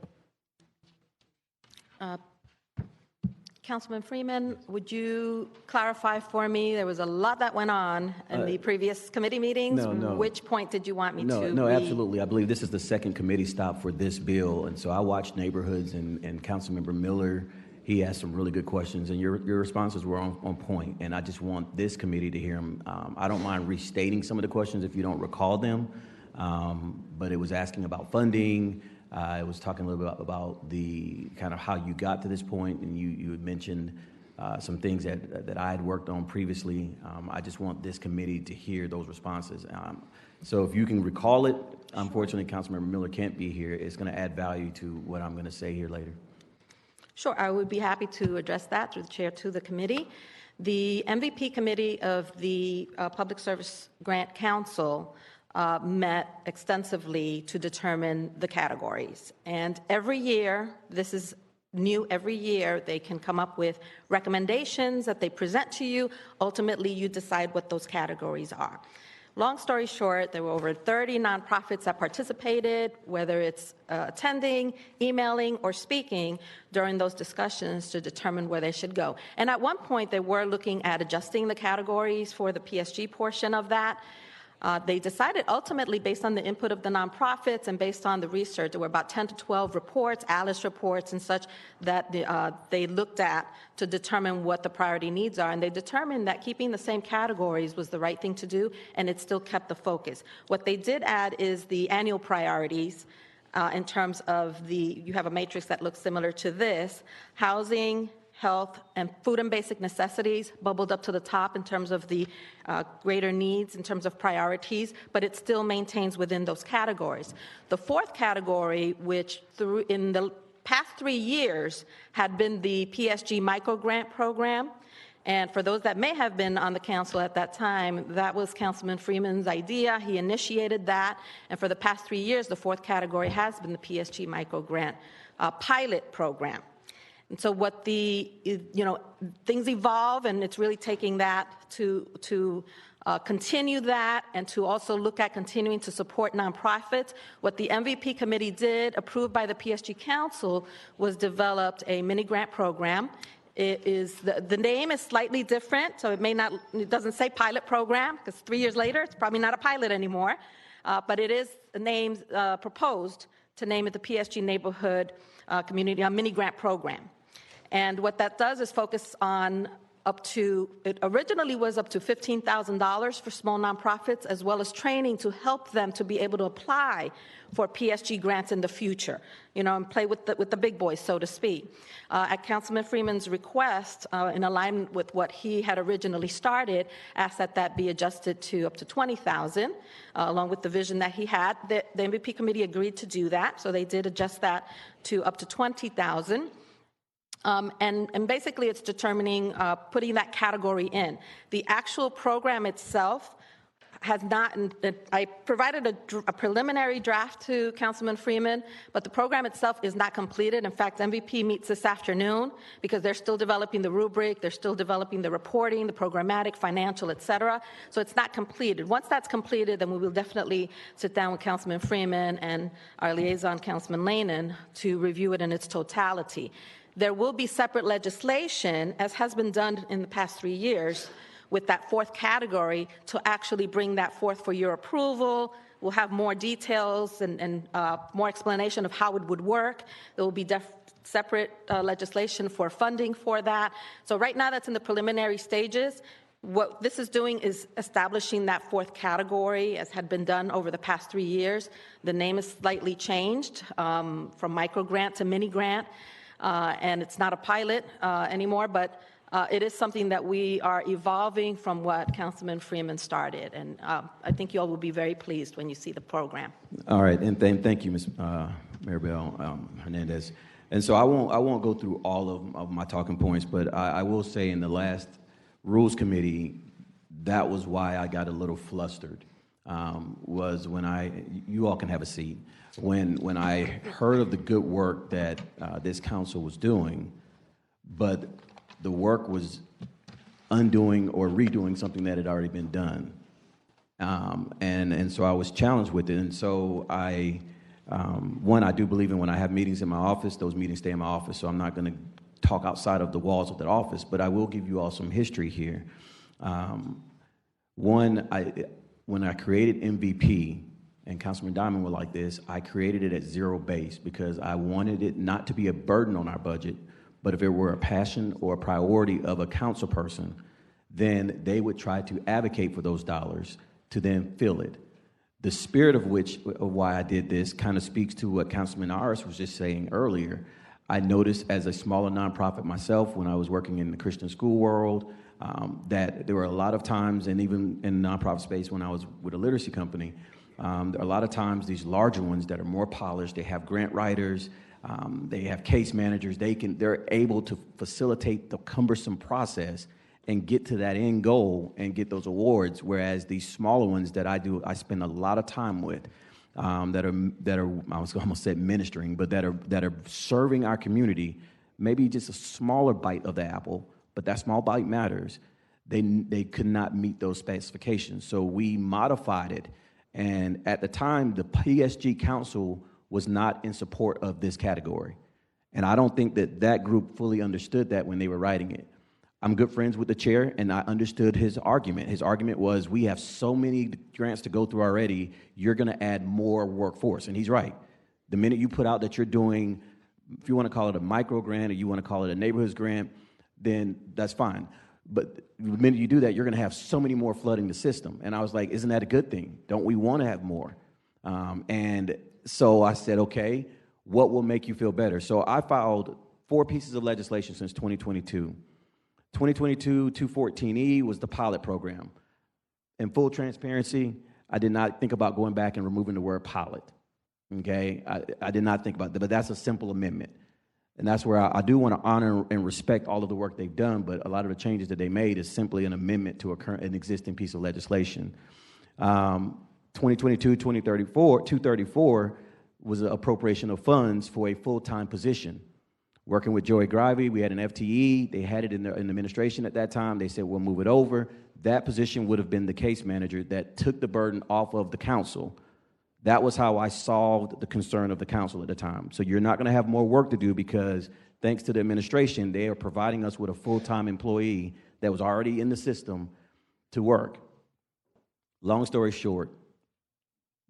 Councilman Freeman. Would you clarify for me? There was a lot that went on in the previous committee meetings. No. Which point did you want me to No, read? absolutely. I believe this is the second committee stop for this bill, and so I watched neighborhoods, and Councilmember Miller, he asked some really good questions, and your responses were on point, and I just want this committee to hear them. I don't mind restating some of the questions if you don't recall them, but it was asking about funding. It was talking a little bit about the kind of how you got to this point, and you had mentioned some things that I had worked on previously. I just want this committee to hear those responses. So if you can recall it, unfortunately, Councilmember Miller can't be here. It's going to add value to what I'm going to say here later. Sure, I would be happy to address that through the chair to the committee. The MVP committee of the Public Service Grant Council met extensively to determine the categories. And every year, this is new every year, they can come up with recommendations that they present to you. Ultimately, you decide what those categories are. Long story short, there were over 30 nonprofits that participated, whether it's attending, emailing, or speaking during those discussions to determine where they should go. And at one point, they were looking at adjusting the categories for the PSG portion of that. They decided ultimately, based on the input of the nonprofits and based on the research, there were about 10 to 12 reports, ALICE reports and such, that they looked at to determine what the priority needs are. And they determined that keeping the same categories was the right thing to do, and it still kept the focus. What they did add is the annual priorities in terms of you have a matrix that looks similar to this: housing, health, and food and basic necessities bubbled up to the top in terms of the greater needs, in terms of priorities, but it still maintains within those categories. The fourth category, which in the past 3 years had been the PSG microgrant program, and for those that may have been on the council at that time, that was Councilman Freeman's idea. He initiated that, and for the past 3 years, the fourth category has been the PSG microgrant pilot program. And so what things evolve, and it's really taking that to continue that and to also look at continuing to support nonprofits. What the MVP committee did, approved by the PSG Council, was developed a mini grant program. It is the name is slightly different, so it doesn't say pilot program, because 3 years later, it's probably not a pilot anymore. But it is named, proposed to name it the PSG Neighborhood Community Mini Grant Program. And what that does is focus on it originally was up to $15,000 for small nonprofits, as well as training to help them to be able to apply for PSG grants in the future, and play with the big boys, so to speak. At Councilman Freeman's request, in alignment with what he had originally started, asked that be adjusted to up to $20,000, along with the vision that he had. The MVP committee agreed to do that, so they did adjust that to up to $20,000. And basically, it's determining, putting that category in. The actual program itself has not, I provided a preliminary draft to Councilman Freeman, but the program itself is not completed. In fact, MVP meets this afternoon because they're still developing the rubric, they're still developing the reporting, the programmatic, financial, et cetera. So it's not completed. Once that's completed, then we will definitely sit down with Councilman Freeman and our liaison, Councilman Lanin, to review it in its totality. There will be separate legislation, as has been done in the past 3 years, with that fourth category to actually bring that forth for your approval. We'll have more details and more explanation of how it would work. There will be separate legislation for funding for that. So right now that's in the preliminary stages. What this is doing is establishing that fourth category, as had been done over the past 3 years. The name is slightly changed from microgrant to mini grant. And it's not a pilot anymore, but it is something that we are evolving from what Councilman Freeman started, and I think you all will be very pleased when you see the program. All right, and thank you, Ms. Maribel Hernandez. And so I won't go through all of my talking points, but I will say in the last Rules Committee, that was why I got a little flustered, was when you all can have a seat, when I heard of the good work that this council was doing, but the work was undoing or redoing something that had already been done. And so I was challenged with it. And so I do believe in when I have meetings in my office, those meetings stay in my office, so I'm not going to talk outside of the walls of that office, but I will give you all some history here. When I created MVP, and Councilman Diamond was like this, I created it at zero base because I wanted it not to be a burden on our budget, but if it were a passion or a priority of a council person, then they would try to advocate for those dollars to then fill it. The spirit of why I did this kind of speaks to what Councilman Aris was just saying earlier. I noticed as a smaller nonprofit myself when I was working in the Christian school world, that there were a lot of times, and even in the nonprofit space when I was with a literacy company, there are a lot of times these larger ones that are more polished, they have grant writers, they have case managers, they're able to facilitate the cumbersome process and get to that end goal and get those awards, whereas these smaller ones that I spend a lot of time with, that are I was almost said ministering, but that are serving our community, maybe just a smaller bite of the apple, but that small bite matters. They could not meet those specifications, so we modified it. And at the time, the PSG Council was not in support of this category, and I don't think that group fully understood that when they were writing it. I'm good friends with the chair, and I understood his argument. His argument was, we have so many grants to go through already, you're going to add more workforce. And he's right. The minute you put out that you're doing, if you want to call it a micro grant or you want to call it a neighborhoods grant, then that's fine. But the minute you do that, you're going to have so many more flooding the system. And I was like, isn't that a good thing? Don't we want to have more? And so I said, okay, what will make you feel better? So I filed 4 pieces of legislation since 2022. 2022 214E was the pilot program. In full transparency, I did not think about going back and removing the word pilot. Okay, I did not think about that, but that's a simple amendment. And that's where I do want to honor and respect all of the work they've done, but a lot of the changes that they made is simply an amendment to an existing piece of legislation. 2022 234 was an appropriation of funds for a full-time position. Working with Joey Grivey, we had an FTE. They had it in the administration at that time. They said, we'll move it over. That position would have been the case manager that took the burden off of the council. That was how I solved the concern of the council at the time. So you're not going to have more work to do because thanks to the administration, they are providing us with a full-time employee that was already in the system to work. Long story short,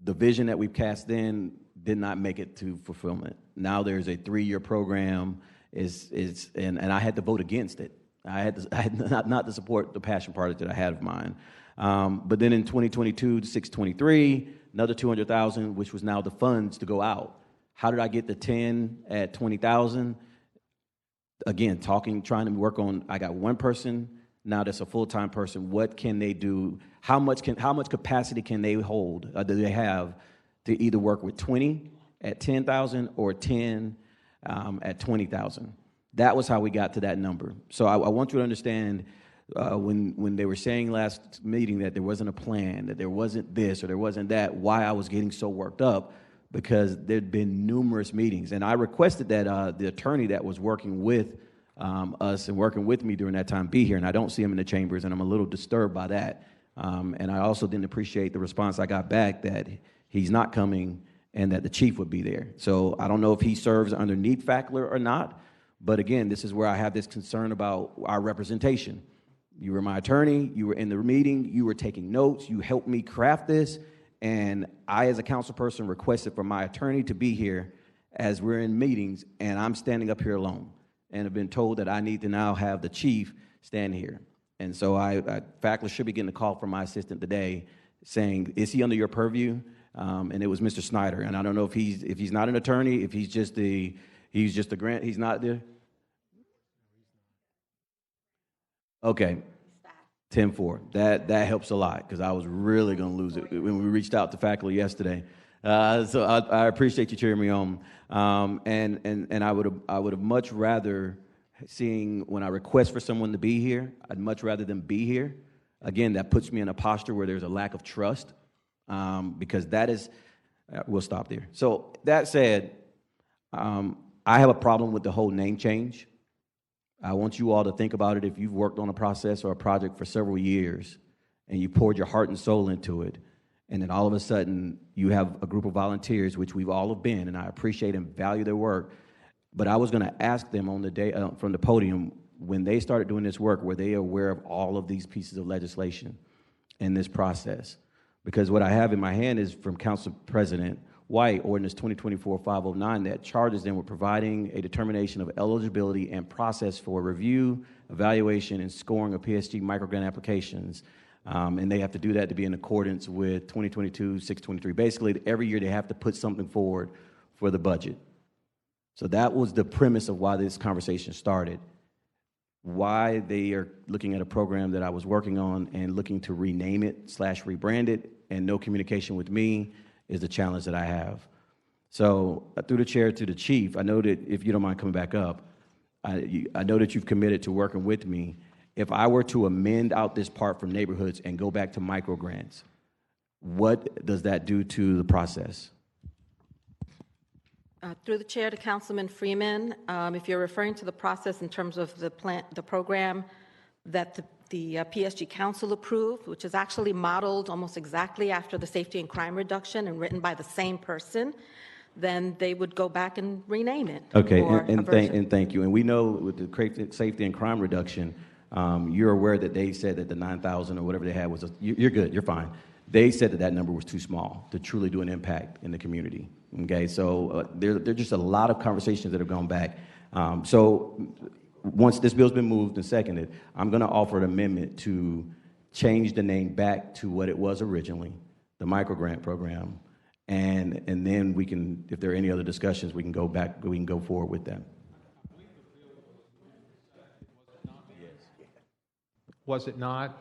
the vision that we cast then did not make it to fulfillment. Now there's a 3-year program, and I had to vote against it. I had not to support the passion project that I had of mine. But then in 2022 to 623, another $200,000, which was now the funds to go out. How did I get the 10 at 20,000? Again, trying to work on. I got one person now that's a full-time person. What can they do? How much capacity can they hold? Do they have to either work with 20 at 10,000 or 10 at 20,000? That was how we got to that number. So I want you to understand when they were saying last meeting that there wasn't a plan, that there wasn't this or there wasn't that, why I was getting so worked up, because there'd been numerous meetings. And I requested that the attorney that was working with us and working with me during that time be here, and I don't see him in the chambers, and I'm a little disturbed by that. And I also didn't appreciate the response I got back that he's not coming and that the chief would be there. So I don't know if he serves underneath Fackler or not, but again, this is where I have this concern about our representation. You were my attorney, you were in the meeting, you were taking notes, you helped me craft this, and I, as a council person, requested for my attorney to be here as we're in meetings, and I'm standing up here alone, and have been told that I need to now have the chief stand here. And so Fackler should be getting a call from my assistant today saying, is he under your purview? And it was Mr. Snyder, and I don't know if he's not an attorney, if he's just a grant, he's not there. Okay. 10-4. That helps a lot because I was really going to lose it when we reached out to faculty yesterday. So I appreciate you cheering me on. And I would have much rather seeing when I request for someone to be here, I'd much rather them be here. Again, that puts me in a posture where there's a lack of trust because that is. We'll stop there. So that said, I have a problem with the whole name change. I want you all to think about it. If you've worked on a process or a project for several years and you poured your heart and soul into it, and then all of a sudden you have a group of volunteers, which we've all have been, and I appreciate and value their work, but I was going to ask them on the day from the podium, when they started doing this work, were they aware of all of these pieces of legislation in this process? Because what I have in my hand is from Council President White, Ordinance 2024-509, that charges them with providing a determination of eligibility and process for review, evaluation, and scoring of PSG microgrant applications. And they have to do that to be in accordance with 2022-623. Basically, every year they have to put something forward for the budget. So that was the premise of why this conversation started. Why they are looking at a program that I was working on and looking to rename it / rebrand it, and no communication with me is the challenge that I have. So through the chair to the chief, I know that if you don't mind coming back up, I know that you've committed to working with me. If I were to amend out this part from neighborhoods and go back to microgrants, what does that do to the process? Through the chair to Councilman Freeman, if you're referring to the process in terms of the program that the PSG Council approved, which is actually modeled almost exactly after the safety and crime reduction and written by the same person, then they would go back and rename it. Okay, and thank you. And we know with the safety and crime reduction, you're aware that they said that the 9,000 or whatever they had was, you're good, you're fine. They said that that number was too small to truly do an impact in the community. Okay, so there are just a lot of conversations that have gone back. So once this bill's been moved and seconded, I'm going to offer an amendment to change the name back to what it was originally, the microgrant program, and then we can, if there are any other discussions, we can go back, we can go forward with that. Was it not?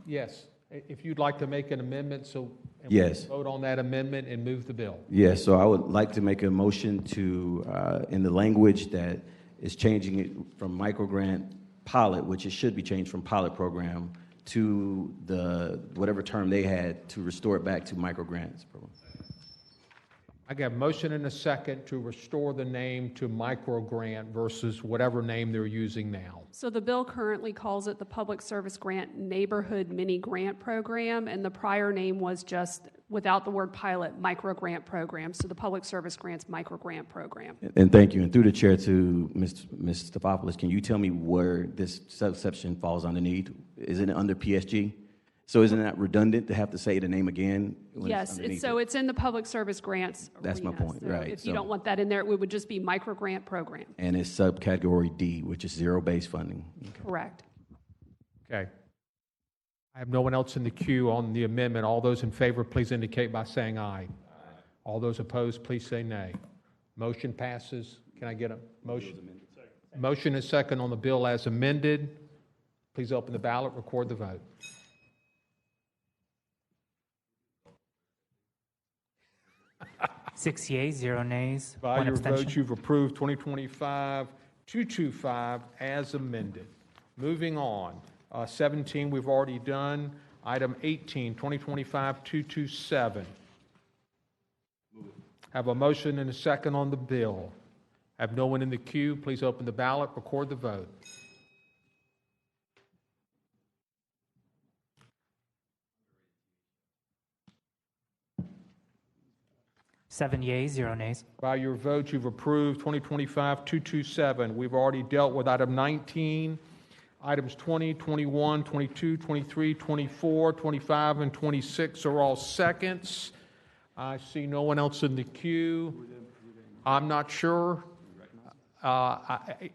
Yes. If you'd like to make an amendment, so and yes, we vote on that amendment and move the bill. Yes. So I would like to make a motion to, in the language that is changing it from microgrant pilot, which it should be changed from pilot program, to the whatever term they had to restore it back to microgrants program. I got a motion and a second to restore the name to microgrant versus whatever name they're using now. So the bill currently calls it the Public Service Grant Neighborhood Mini Grant Program, and the prior name was just, without the word pilot, microgrant program. So the Public Service Grants Microgrant Program. And thank you. And through the chair to Ms. Stefopoulos, can you tell me where this subsection falls underneath? Is it under PSG? So isn't that redundant to have to say the name again? Yes, it's in the Public Service Grants arena. That's my point, so right. If you don't want that in there, it would just be microgrant program. And it's subcategory D, which is zero-based funding. Okay. Correct. Okay. I have no one else in the queue on the amendment. All those in favor, please indicate by saying aye. All those opposed, please say nay. Motion passes. Can I get a motion? Motion is second on the bill as amended. Please open the ballot, record the vote. 6 yeas, 0 nays, By 1 your abstention. vote, you've approved 2025-225 as amended. Moving on, 17 we've already done. Item 18, 2025-227. Have a motion and a second on the bill. Have no one in the queue. Please open the ballot, record the vote. Seven yeas, 0 nays. By your vote, you've approved 2025-227. We've already dealt with item 19. Items 20, 21, 22, 23, 24, 25, and 26 are all seconds. I see no one else in the queue. I'm not sure.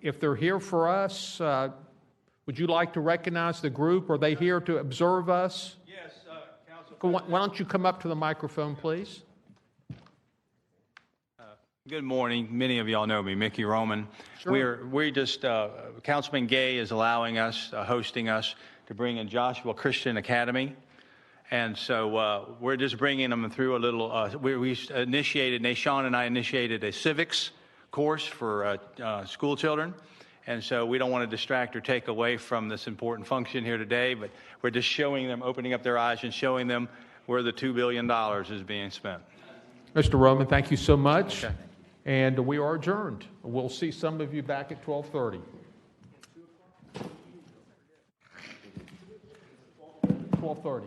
If they're here for us, would you like to recognize the group? Are they here to observe us? Yes, Council Why don't you come up to the microphone, please? Good morning. Many of y'all know me, Mickey Roman. Sure. We're just, Councilman Gay is allowing us, hosting us to bring in Joshua Christian Academy. And so we're just bringing them through a little, we initiated, Nashawn and I initiated a civics course for school children. And so we don't want to distract or take away from this important function here today, but we're just showing them, opening up their eyes and showing them where the $2 billion is being spent. Mr. Roman, thank you so much. Okay. And we are adjourned. We'll see some of you back at 12:30. 12:30.